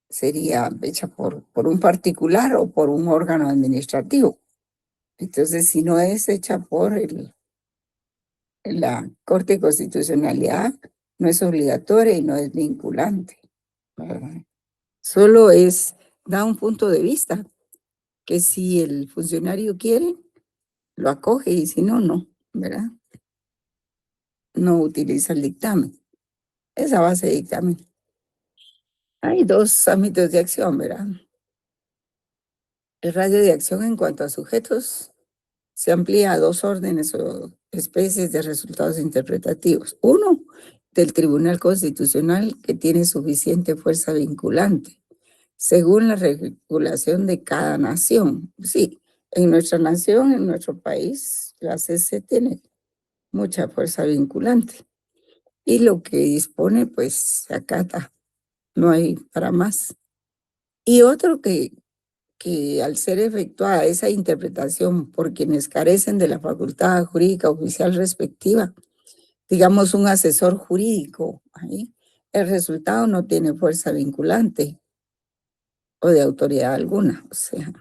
sería hecha por un particular o por un órgano administrativo. Entonces, si no es hecha por la Corte de Constitucionalidad, no es obligatoria y no es vinculante, ¿verdad? Solo da un punto de vista, que si el funcionario quiere, lo acoge y si no, no, ¿verdad? No utiliza el dictamen. Esa base de dictamen. Hay dos ámbitos de acción, ¿verdad? El radio de acción en cuanto a sujetos se amplía a dos órdenes o especies de resultados interpretativos. Uno, del Tribunal Constitucional, que tiene suficiente fuerza vinculante, según la regulación de cada nación. Sí, en nuestra nación, en nuestro país, la CC tiene mucha fuerza vinculante. Y lo que dispone, pues, se acata. No hay para más. Y otro que al ser efectuada esa interpretación por quienes carecen de la facultad jurídica oficial respectiva, digamos un asesor jurídico, ¿sí?, el resultado no tiene fuerza vinculante o de autoridad alguna. O sea,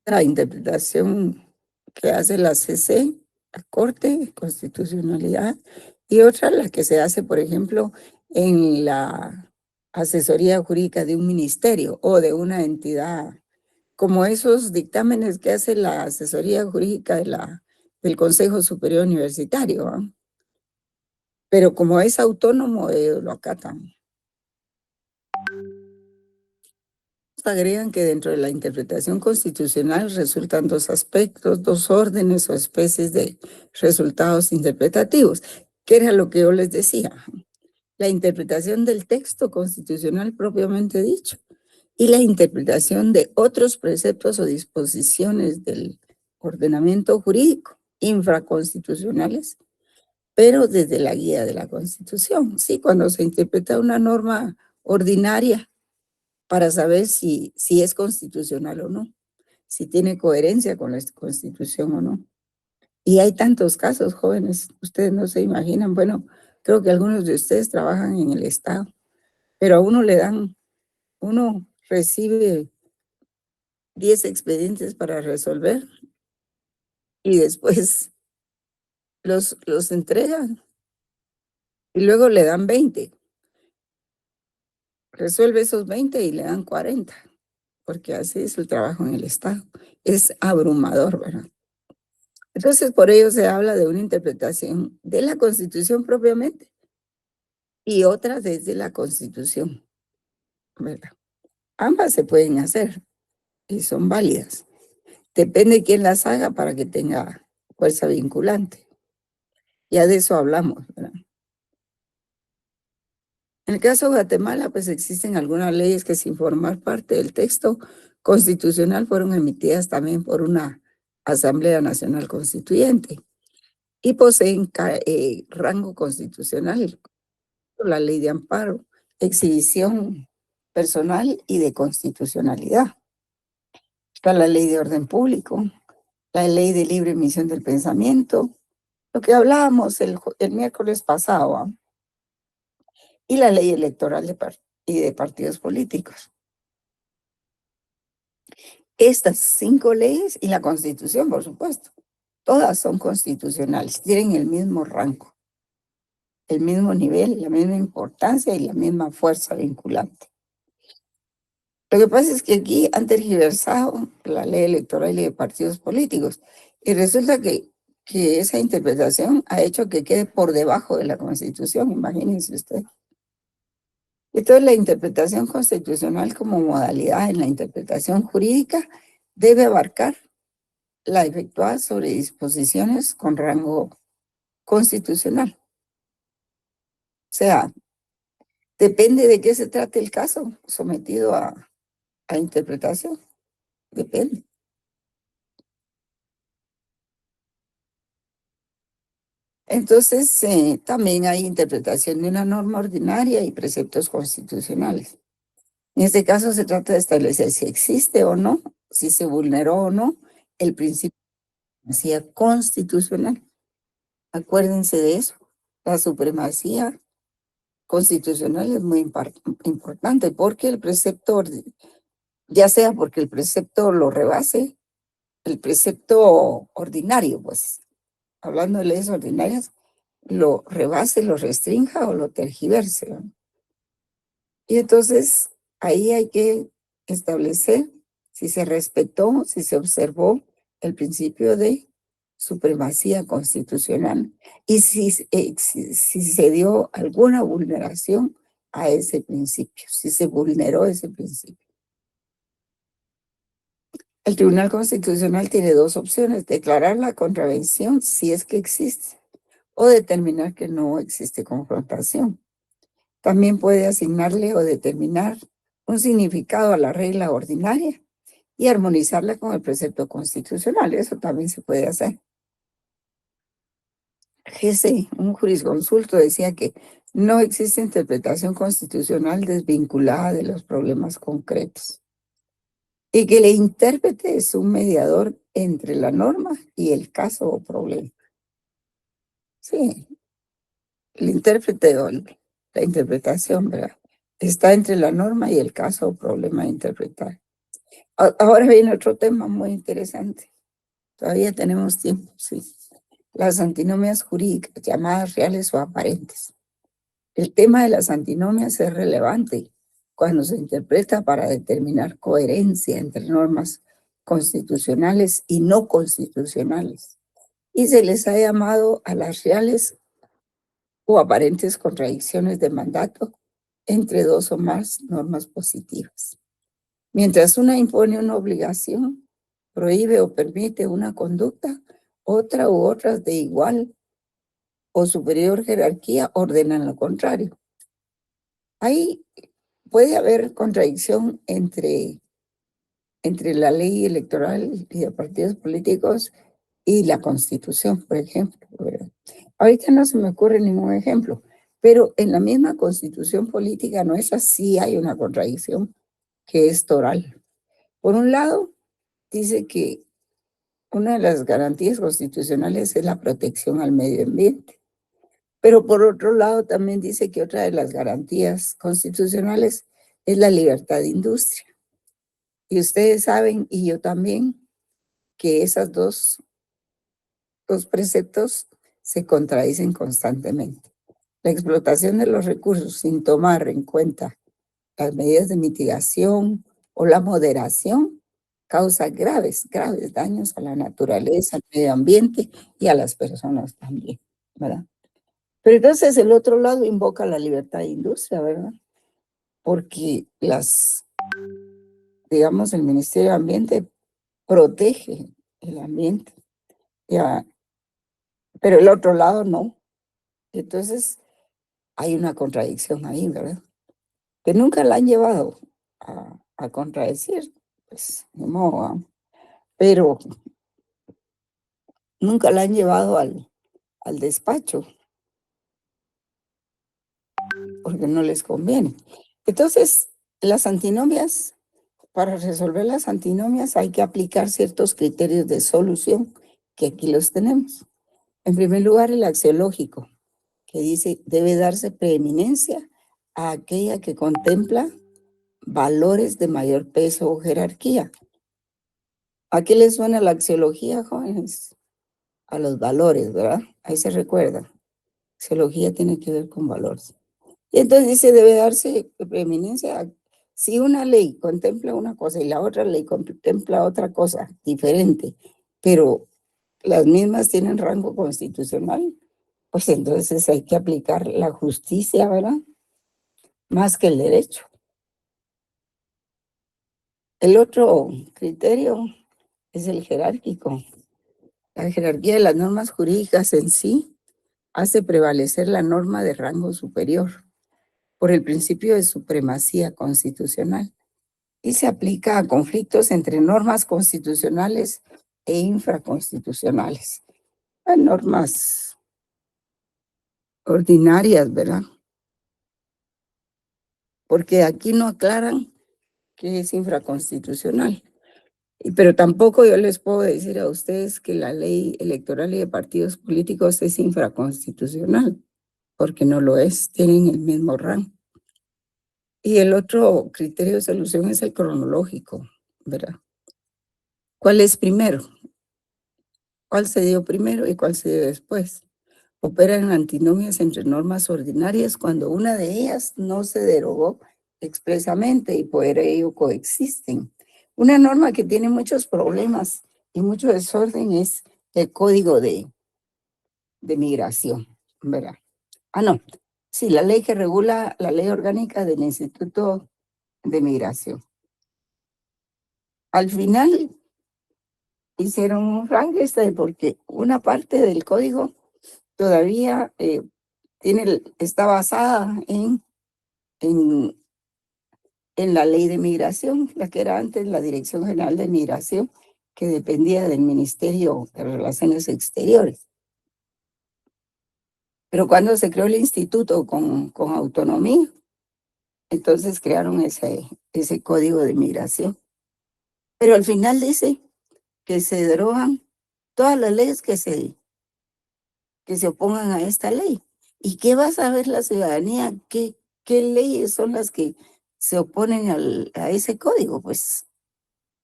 la interpretación que hace la CC, la Corte de Constitucionalidad, y otra la que se hace, por ejemplo, en la asesoría jurídica de un ministerio o de una entidad, como esos dictámenes que hace la asesoría jurídica del Consejo Superior Universitario, ¿eh? Pero como es autónomo, ellos lo acatan. Agregan que dentro de la interpretación constitucional resultan dos aspectos, dos órdenes o especies de resultados interpretativos, que era lo que yo les decía. La interpretación del texto constitucional propiamente dicho y la interpretación de otros preceptos o disposiciones del ordenamiento jurídico infraconstitucionales, pero desde la guía de la Constitución. Sí, cuando se interpreta una norma ordinaria para saber si es constitucional o no, si tiene coherencia con la Constitución o no. Y hay tantos casos, jóvenes, ustedes no se imaginan. Bueno, creo que algunos de ustedes trabajan en el Estado, pero a uno recibe 10 expedientes para resolver y después los entregan y luego le dan 20. Resuelve esos 20 y le dan 40, porque así es el trabajo en el Estado. Es abrumador, ¿verdad? Entonces, por ello se habla de una interpretación de la Constitución propiamente y otra desde la Constitución, ¿verdad? Ambas se pueden hacer y son válidas. Depende de quién las haga para que tenga fuerza vinculante. Ya de eso hablamos, ¿verdad? En el caso de Guatemala, pues existen algunas leyes que sin formar parte del texto constitucional fueron emitidas también por una Asamblea Nacional Constituyente y poseen rango constitucional, la ley de amparo, exhibición personal y de constitucionalidad. Está la ley de orden público, la ley de libre emisión del pensamiento, lo que hablábamos el miércoles pasado, ¿eh?, y la ley electoral y de partidos políticos. Estas 5 leyes y la Constitución, por supuesto, todas son constitucionales, tienen el mismo rango, el mismo nivel, la misma importancia y la misma fuerza vinculante. Lo que pasa es que aquí han tergiversado la ley electoral y de partidos políticos. Y resulta que esa interpretación ha hecho que quede por debajo de la Constitución, imagínense usted. Entonces, la interpretación constitucional como modalidad en la interpretación jurídica debe abarcar la efectuada sobre disposiciones con rango constitucional. O sea, depende de qué se trate el caso sometido a interpretación. Depende. Entonces, también hay interpretación de una norma ordinaria y preceptos constitucionales. En este caso se trata de establecer si existe o no, si se vulneró o no el principio de supremacía constitucional. Acuérdense de eso. La supremacía constitucional es muy importante porque el precepto, ya sea porque el precepto lo rebase, el precepto ordinario, pues, hablando de leyes ordinarias, lo rebase, lo restrinja o lo tergiverse, ¿no? Y entonces ahí hay que establecer si se respetó, si se observó el principio de supremacía constitucional y si se dio alguna vulneración a ese principio, si se vulneró ese principio. El Tribunal Constitucional tiene dos opciones: declarar la contravención si es que existe o determinar que no existe confrontación. También puede asignarle o determinar un significado a la regla ordinaria y armonizarla con el precepto constitucional. Eso también se puede hacer. Gese, un jurisconsulto, decía que no existe interpretación constitucional desvinculada de los problemas concretos y que el intérprete es un mediador entre la norma y el caso o problema. Sí, el intérprete o la interpretación, ¿verdad?, está entre la norma y el caso o problema a interpretar. Ahora viene otro tema muy interesante. Todavía tenemos tiempo, sí. Las antinomias jurídicas, llamadas reales o aparentes. El tema de las antinomias es relevante cuando se interpreta para determinar coherencia entre normas constitucionales y no constitucionales. Y se les ha llamado a las reales o aparentes contradicciones de mandato entre dos o más normas positivas. Mientras una impone una obligación, prohíbe o permite una conducta, otra u otras de igual o superior jerarquía ordenan lo contrario. Ahí puede haber contradicción entre la ley electoral y de partidos políticos y la Constitución, por ejemplo, ¿verdad? Ahorita no se me ocurre ningún ejemplo, pero en la misma Constitución política nuestra sí hay una contradicción que es toral. Por un lado, dice que una de las garantías constitucionales es la protección al medio ambiente, pero por otro lado también dice que otra de las garantías constitucionales es la libertad de industria. Y ustedes saben, y yo también, que esas dos preceptos se contradicen constantemente. La explotación de los recursos sin tomar en cuenta las medidas de mitigación o la moderación causa graves daños a la naturaleza, al medio ambiente y a las personas también, ¿verdad? Pero entonces el otro lado invoca la libertad de industria, ¿verdad? Porque digamos, el Ministerio de Ambiente protege el ambiente, ya, pero el otro lado no. Entonces hay una contradicción ahí, ¿verdad?, que nunca la han llevado a contradecir, pues, ni modo, ¿verdad?, pero nunca la han llevado al despacho, porque no les conviene. Entonces, las antinomias, para resolver las antinomias hay que aplicar ciertos criterios de solución, que aquí los tenemos. En primer lugar, el axiológico, que dice, debe darse preeminencia a aquella que contempla valores de mayor peso o jerarquía. ¿A qué les suena la axiología, jóvenes? A los valores, ¿verdad? Ahí se recuerda. Axiología tiene que ver con valores. Y entonces dice, debe darse preeminencia Si una ley contempla una cosa y la otra ley contempla otra cosa diferente, pero las mismas tienen rango constitucional, pues entonces hay que aplicar la justicia, ¿verdad? Más que el derecho. El otro criterio es el jerárquico. La jerarquía de las normas jurídicas en sí hace prevalecer la norma de rango superior por el principio de supremacía constitucional y se aplica a conflictos entre normas constitucionales e infraconstitucionales. Hay normas ordinarias, ¿verdad? Porque aquí no aclaran qué es infraconstitucional. Pero tampoco yo les puedo decir a ustedes que la ley electoral y de partidos políticos es infraconstitucional, porque no lo es, tienen el mismo rango. Y el otro criterio de solución es el cronológico, ¿verdad? ¿Cuál es primero? ¿Cuál se dio primero y cuál se dio después? Operan antinomias entre normas ordinarias cuando una de ellas no se derogó expresamente y por ello coexisten. Una norma que tiene muchos problemas y mucho desorden es el Código de Migración, ¿verdad? No, sí, la ley que regula la ley orgánica del Instituto de Migración. Al final hicieron un Frankenstein porque una parte del código todavía está basada en la ley de migración, la que era antes la Dirección General de Migración, que dependía del Ministerio de Relaciones Exteriores. Pero cuando se creó el instituto con autonomía, entonces crearon ese código de migración. Pero al final dice que se derogan todas las leyes que se opongan a esta ley. ¿Y qué va a saber la ciudadanía? ¿Qué leyes son las que se oponen a ese código? Pues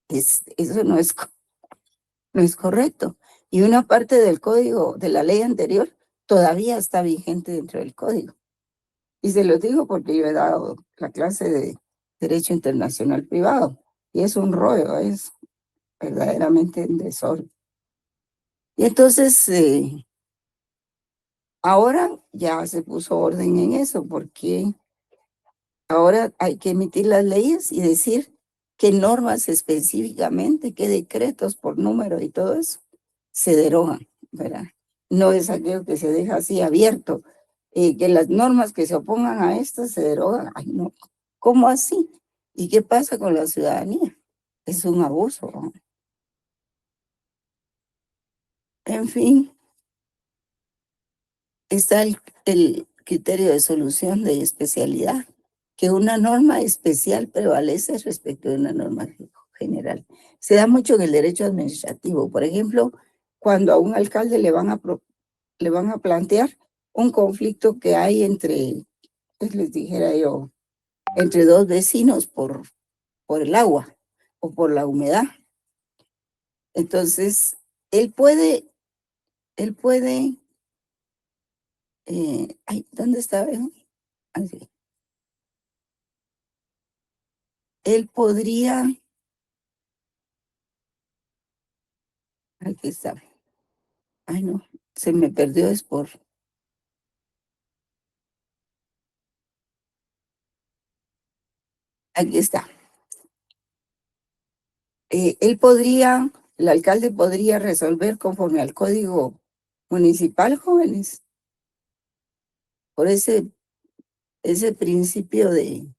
eso no es correcto. Y una parte del código, de la ley anterior, todavía está vigente dentro del código. Y se los digo porque yo he dado la clase de Derecho Internacional Privado. Y es un rollo, es verdaderamente un desorden. Y entonces, ahora ya se puso orden en eso, porque ahora hay que emitir las leyes y decir qué normas específicamente, qué decretos por número y todo eso se derogan, ¿verdad? No es aquello que se deja así abierto, que las normas que se opongan a esto se derogan. Ay, no, ¿cómo así? ¿Y qué pasa con la ciudadanía? Es un abuso, ¿no? En fin, está el criterio de solución de especialidad, que una norma especial prevalece respecto de una norma general. Se da mucho en el derecho administrativo. Por ejemplo, cuando a un alcalde le van a plantear un conflicto que hay entre, pues les dijera yo, entre dos vecinos por el agua o por la humedad. Entonces, él puede, ¿dónde está? Así. Él podría, aquí está. Ay, no, se me perdió, aquí está. El alcalde podría resolver conforme al código municipal, jóvenes, por ese principio de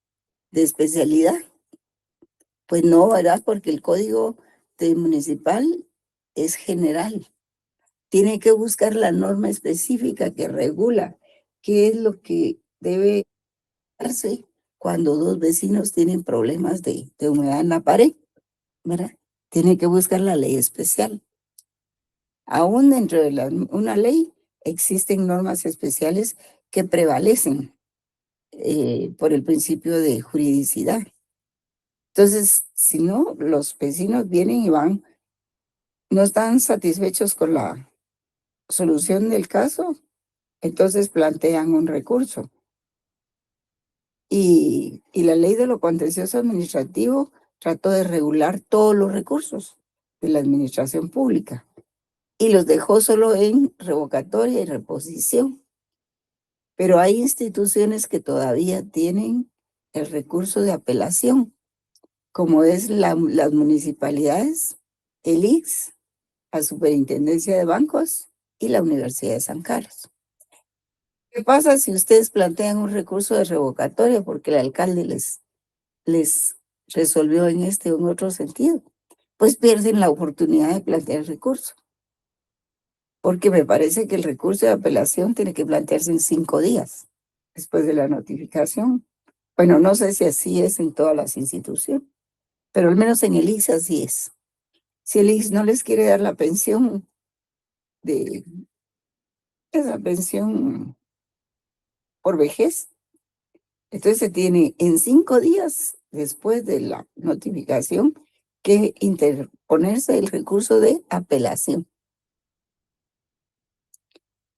especialidad. Pues no, ¿verdad? Porque el código municipal es general. Tiene que buscar la norma específica que regula qué es lo que debe darse cuando dos vecinos tienen problemas de humedad en la pared, ¿verdad? Tiene que buscar la ley especial. Aún dentro de una ley existen normas especiales que prevalecen por el principio de juridicidad. Entonces, si no, los vecinos vienen y van, no están satisfechos con la solución del caso, entonces plantean un recurso. Y la ley de lo contencioso administrativo trató de regular todos los recursos de la administración pública y los dejó solo en revocatoria y reposición. Pero hay instituciones que todavía tienen el recurso de apelación, como es las municipalidades, el ICS, la Superintendencia de Bancos y la Universidad de San Carlos. ¿Qué pasa si ustedes plantean un recurso de revocatoria porque el alcalde les resolvió en este o en otro sentido? Pues pierden la oportunidad de plantear el recurso. Porque me parece que el recurso de apelación tiene que plantearse en 5 días después de la notificación. Bueno, no sé si así es en todas las instituciones, pero al menos en el ICS así es. Si el ICS no les quiere dar la pensión de esa pensión por vejez, entonces se tiene en 5 días después de la notificación que interponerse el recurso de apelación.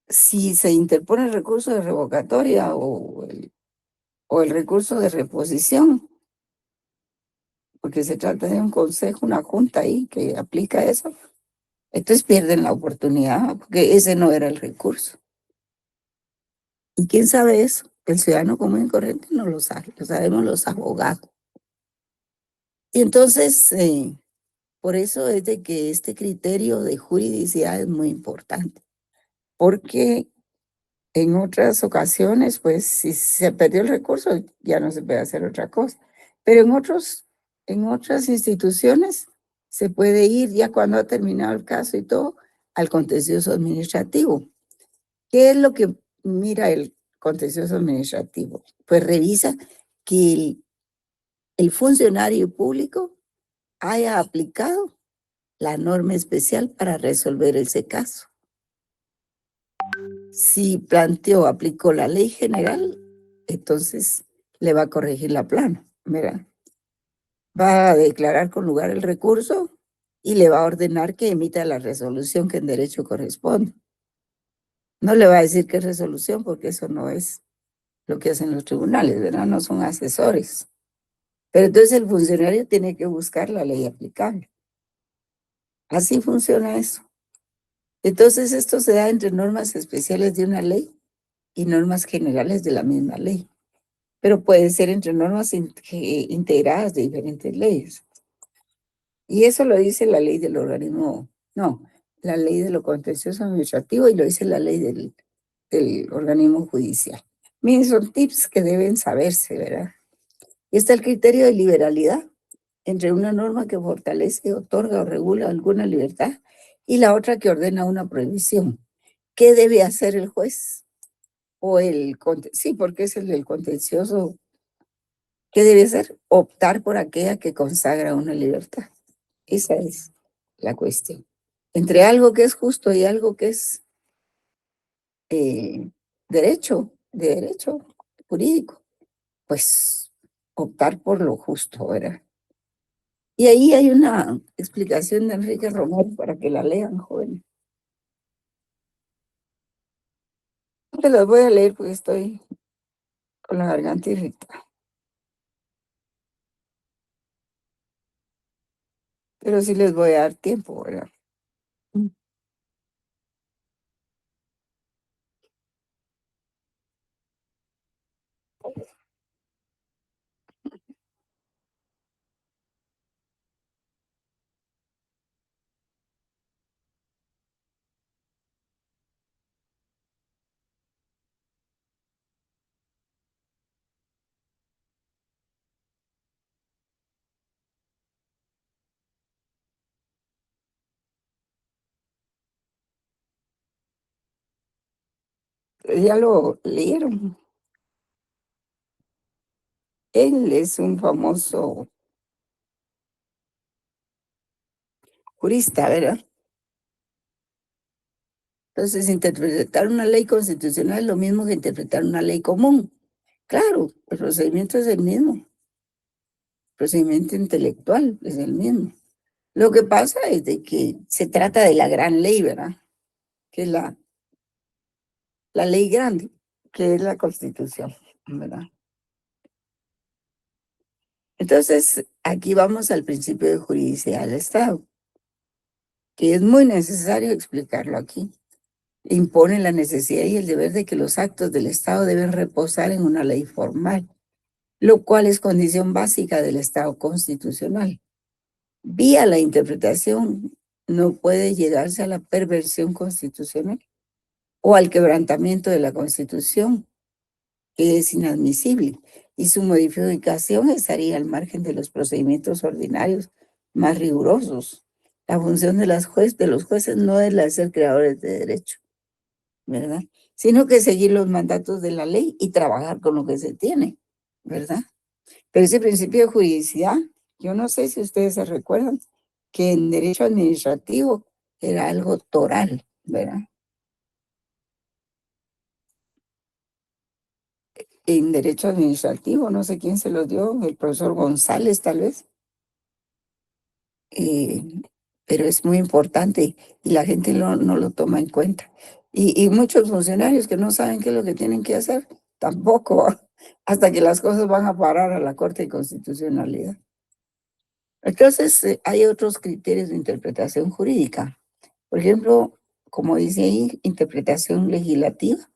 Si se interpone el recurso de revocatoria o el recurso de reposición, porque se trata de un consejo, una junta ahí que aplica eso, entonces pierden la oportunidad, porque ese no era el recurso. ¿Y quién sabe eso? El ciudadano común y corriente no lo sabe, lo sabemos los abogados. Y entonces, por eso es de que este criterio de juridicidad es muy importante, porque en otras ocasiones, pues, si se perdió el recurso, ya no se puede hacer otra cosa. Pero en otras instituciones se puede ir ya cuando ha terminado el caso y todo al contencioso administrativo. ¿Qué es lo que mira el contencioso administrativo? Pues revisa que el funcionario público haya aplicado la norma especial para resolver ese caso. Si planteó, aplicó la ley general, entonces le va a corregir la plana, ¿verdad? Va a declarar con lugar el recurso y le va a ordenar que emita la resolución que en derecho corresponde. No le va a decir qué resolución, porque eso no es lo que hacen los tribunales, ¿verdad? No son asesores. Pero entonces el funcionario tiene que buscar la ley aplicable. Así funciona eso. Entonces esto se da entre normas especiales de una ley y normas generales de la misma ley. Pero puede ser entre normas integradas de diferentes leyes. Y eso lo dice la ley del organismo, no, la ley de lo contencioso administrativo y lo dice la ley del organismo judicial. Miren, son tips que deben saberse, ¿verdad? Y está el criterio de liberalidad entre una norma que fortalece, otorga o regula alguna libertad y la otra que ordena una prohibición. ¿Qué debe hacer el juez? Sí, porque es el del contencioso. ¿Qué debe hacer? Optar por aquella que consagra una libertad. Esa es la cuestión. Entre algo que es justo y algo que es de derecho jurídico, pues optar por lo justo, ¿verdad? Y ahí hay una explicación de Enrique Romero para que la lean, jóvenes. No te las voy a leer porque estoy con la garganta irritada. Pero sí les voy a dar tiempo, ¿verdad? Ya lo leyeron. Él es un famoso jurista, ¿verdad? Entonces, interpretar una ley constitucional es lo mismo que interpretar una ley común. Claro, el procedimiento es el mismo. El procedimiento intelectual es el mismo. Lo que pasa es de que se trata de la gran ley, ¿verdad? Que es la ley grande, que es la Constitución, ¿verdad? Entonces, aquí vamos al principio de juridicidad del Estado, que es muy necesario explicarlo aquí. Impone la necesidad y el deber de que los actos del Estado deben reposar en una ley formal, lo cual es condición básica del Estado constitucional. Vía la interpretación no puede llegarse a la perversión constitucional o al quebrantamiento de la Constitución, que es inadmisible, y su modificación estaría al margen de los procedimientos ordinarios más rigurosos. La función de los jueces no es la de ser creadores de derecho, ¿verdad? Sino que seguir los mandatos de la ley y trabajar con lo que se tiene, ¿verdad? Pero ese principio de juridicidad, yo no sé si ustedes se recuerdan que en derecho administrativo era algo toral, ¿verdad? En derecho administrativo, no sé quién se lo dio, el profesor González tal vez, eh, pero es muy importante y la gente no lo toma en cuenta. Y muchos funcionarios que no saben qué es lo que tienen que hacer, tampoco, hasta que las cosas van a parar a la Corte de Constitucionalidad. Entonces, hay otros criterios de interpretación jurídica. Por ejemplo, como dice ahí, interpretación legislativa,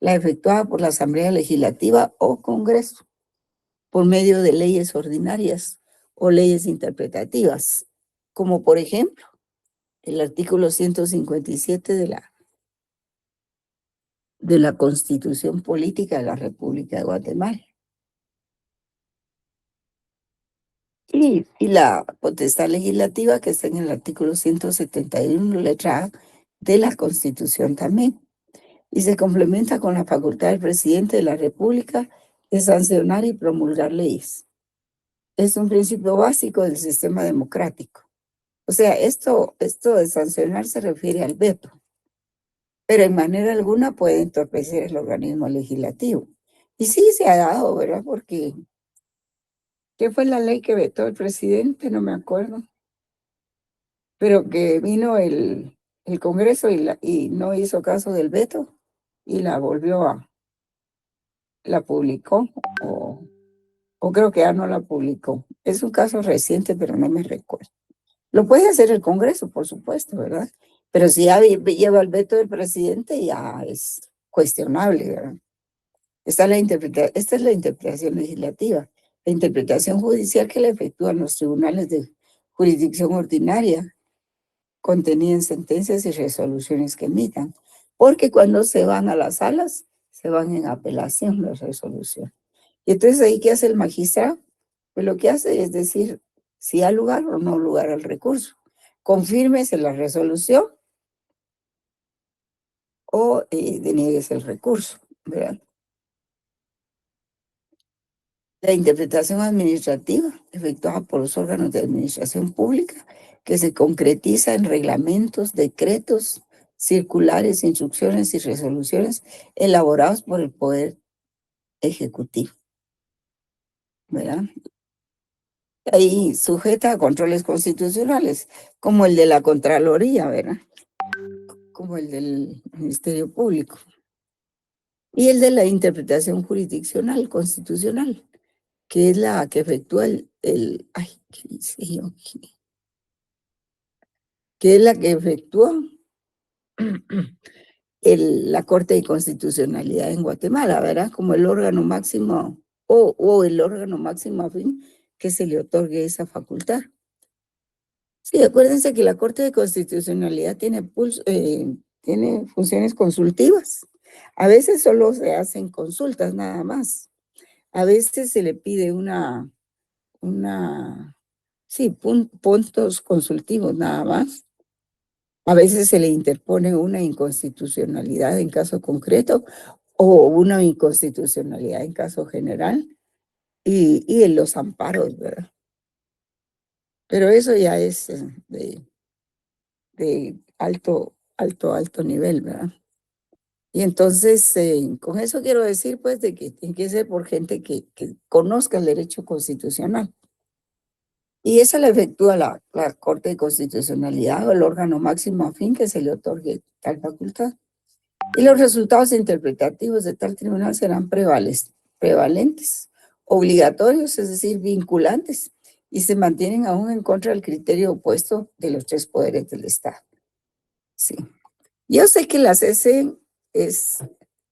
la efectuada por la Asamblea Legislativa o Congreso, por medio de leyes ordinarias o leyes interpretativas, como por ejemplo el artículo 157 de la Constitución Política de la República de Guatemala. Y la potestad legislativa que está en el artículo 171, letra A, de la Constitución también. Y se complementa con la facultad del presidente de la República de sancionar y promulgar leyes. Es un principio básico del sistema democrático. O sea, esto de sancionar se refiere al veto, pero en manera alguna puede entorpecer el organismo legislativo. Y sí se ha dado, ¿verdad? Porque, ¿qué fue la ley que vetó el presidente? No me acuerdo. Pero que vino el Congreso y no hizo caso del veto y la la publicó, o creo que ya no la publicó. Es un caso reciente, pero no me recuerdo. Lo puede hacer el Congreso, por supuesto, ¿verdad? Pero si ya lleva el veto del presidente, ya es cuestionable, ¿verdad? Esta es la interpretación legislativa. La interpretación judicial que la efectúan los tribunales de jurisdicción ordinaria, contenida en sentencias y resoluciones que emitan. Porque cuando se van a las salas, se van en apelación las resoluciones. Y entonces ahí, ¿qué hace el magistrado? Pues lo que hace es decir si hay lugar o no lugar al recurso. Confírmese la resolución o deniegues el recurso, ¿verdad? La interpretación administrativa efectuada por los órganos de administración pública que se concretiza en reglamentos, decretos, circulares, instrucciones y resoluciones elaborados por el Poder Ejecutivo, ¿verdad? Ahí sujeta a controles constitucionales, como el de la Contraloría, ¿verdad? Como el del Ministerio Público. Y el de la interpretación jurisdiccional, constitucional, que es la que efectúa ay, ¿qué dice yo aquí? Que es la que efectúa la Corte de Constitucionalidad en Guatemala, ¿verdad? Como el órgano máximo o el órgano máximo a fin que se le otorgue esa facultad. Sí, acuérdense que la Corte de Constitucionalidad tiene funciones consultivas. A veces solo se hacen consultas nada más. A veces se le pide puntos consultivos nada más. A veces se le interpone una inconstitucionalidad en caso concreto o una inconstitucionalidad en caso general y en los amparos, ¿verdad? Pero eso ya es de alto nivel, ¿verdad? Y entonces, con eso quiero decir, pues, de que tiene que ser por gente que conozca el derecho constitucional. Y esa la efectúa la Corte de Constitucionalidad o el órgano máximo a fin que se le otorgue tal facultad. Y los resultados interpretativos de tal tribunal serán prevalentes obligatorios, es decir, vinculantes, y se mantienen aún en contra del criterio opuesto de los tres poderes del Estado. Sí. Yo sé que la CC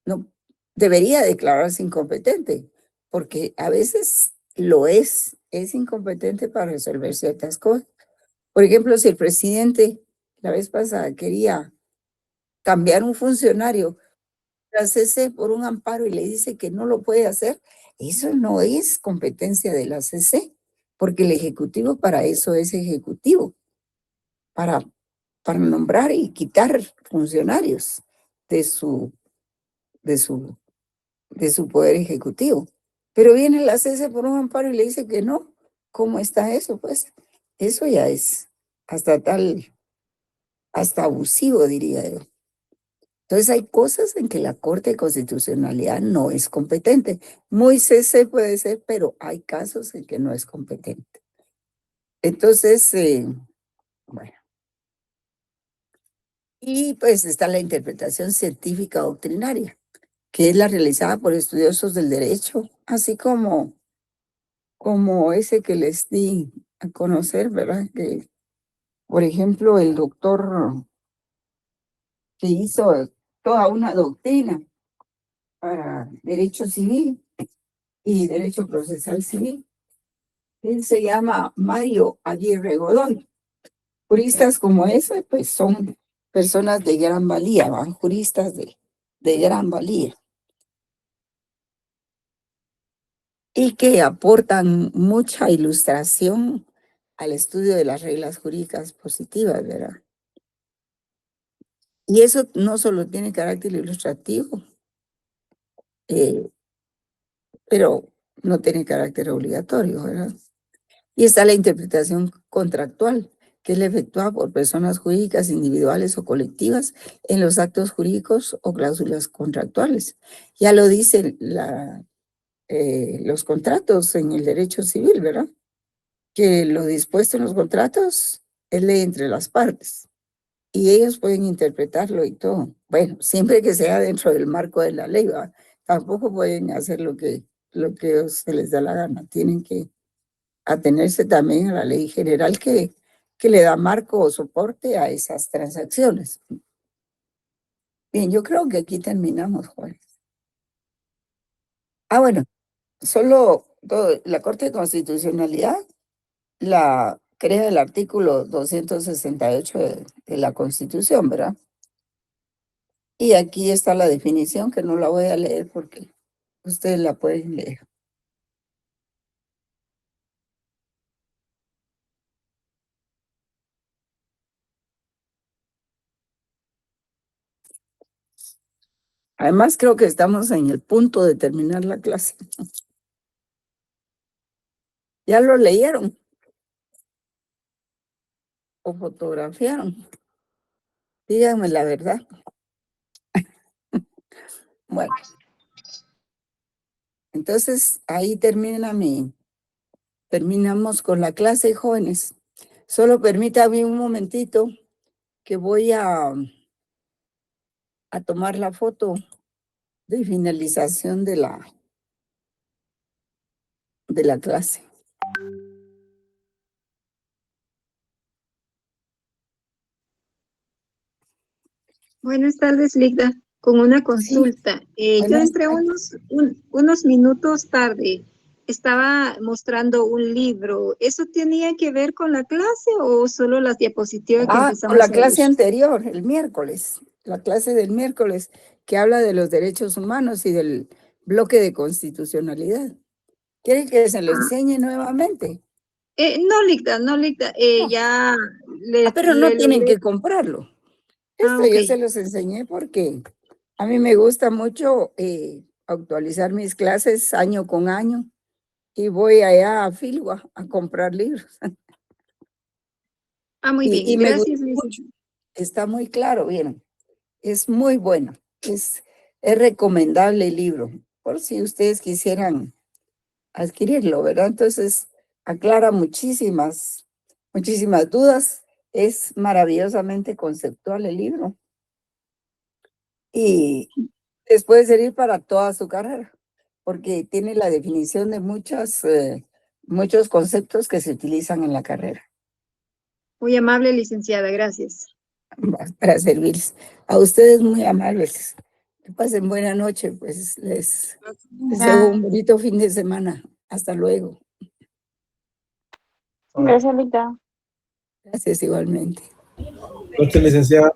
no, debería declararse incompetente, porque a veces lo es incompetente para resolver ciertas cosas. Por ejemplo, si el presidente la vez pasada quería cambiar un funcionario, la CC por un amparo y le dice que no lo puede hacer, eso no es competencia de la CC, porque el Ejecutivo para eso es Ejecutivo, para nombrar y quitar funcionarios de su poder ejecutivo. Pero viene la CC por un amparo y le dice que no. ¿Cómo está eso? Pues eso ya es hasta abusivo, diría yo. Entonces hay cosas en que la Corte de Constitucionalidad no es competente. Muy CC puede ser, pero hay casos en que no es competente. Entonces, bueno. Y pues está la interpretación científica doctrinaria, que es la realizada por estudiosos del derecho, así como ese que les di a conocer, ¿verdad? Que, por ejemplo, el doctor que hizo toda una doctrina para derecho civil y derecho procesal civil, él se llama Mario Aguirre Godoy. Juristas como ese, pues son personas de gran valía, ¿va? Juristas de gran valía. Y que aportan mucha ilustración al estudio de las reglas jurídicas positivas, ¿verdad? Y eso no solo tiene carácter ilustrativo, pero no tiene carácter obligatorio, ¿verdad? Y está la interpretación contractual, que es la efectuada por personas jurídicas individuales o colectivas en los actos jurídicos o cláusulas contractuales. Ya lo dicen los contratos en el derecho civil, ¿verdad? Que lo dispuesto en los contratos es ley entre las partes y ellos pueden interpretarlo y todo. Bueno, siempre que sea dentro del marco de la ley, ¿va? Tampoco pueden hacer lo que se les da la gana. Tienen que atenerse también a la ley general que le da marco o soporte a esas transacciones. Bien, yo creo que aquí terminamos, Juan. Bueno, solo la Corte de Constitucionalidad la crea el artículo 268 de la Constitución, ¿verdad? Y aquí está la definición, que no la voy a leer porque ustedes la pueden leer. Además, creo que estamos en el punto de terminar la clase. ¿Ya lo leyeron? ¿O fotografiaron? Díganme la verdad. Bueno, entonces ahí terminamos con la clase, jóvenes. Solo permítame un momentito que voy a tomar la foto de finalización de la clase. Buenas tardes, Ligda. Con una consulta. Yo entré unos minutos tarde. Estaba mostrando un libro. ¿Eso tenía que ver con la clase o solo las diapositivas que empezamos Con la a clase ver? anterior, el miércoles, la clase del miércoles, que habla de los derechos humanos y del bloque de constitucionalidad. ¿Quieren que se lo enseñe nuevamente? No, Ligda, no, Ligda. No. Ya Pero no tienen que comprarlo. Esto yo ok. se los enseñé porque a mí me gusta mucho actualizar mis clases año con año y voy allá a Filgua a comprar libros. Muy bien. Y me gusta Gracias, Ligda. mucho. Está muy claro, bien. Es muy bueno. Es recomendable el libro, por si ustedes quisieran adquirirlo, ¿verdad? Entonces, aclara muchísimas dudas. Es maravillosamente conceptual el libro. Y les puede servir para toda su carrera. porque tiene la definición de muchos conceptos que se utilizan en la carrera. Muy amable, licenciada, gracias. Para servirles. A ustedes muy amables. Que pasen buena noche, pues les deseo un bonito fin de semana. Hasta luego. Gracias, Lita. Gracias igualmente. Noche, licenciada.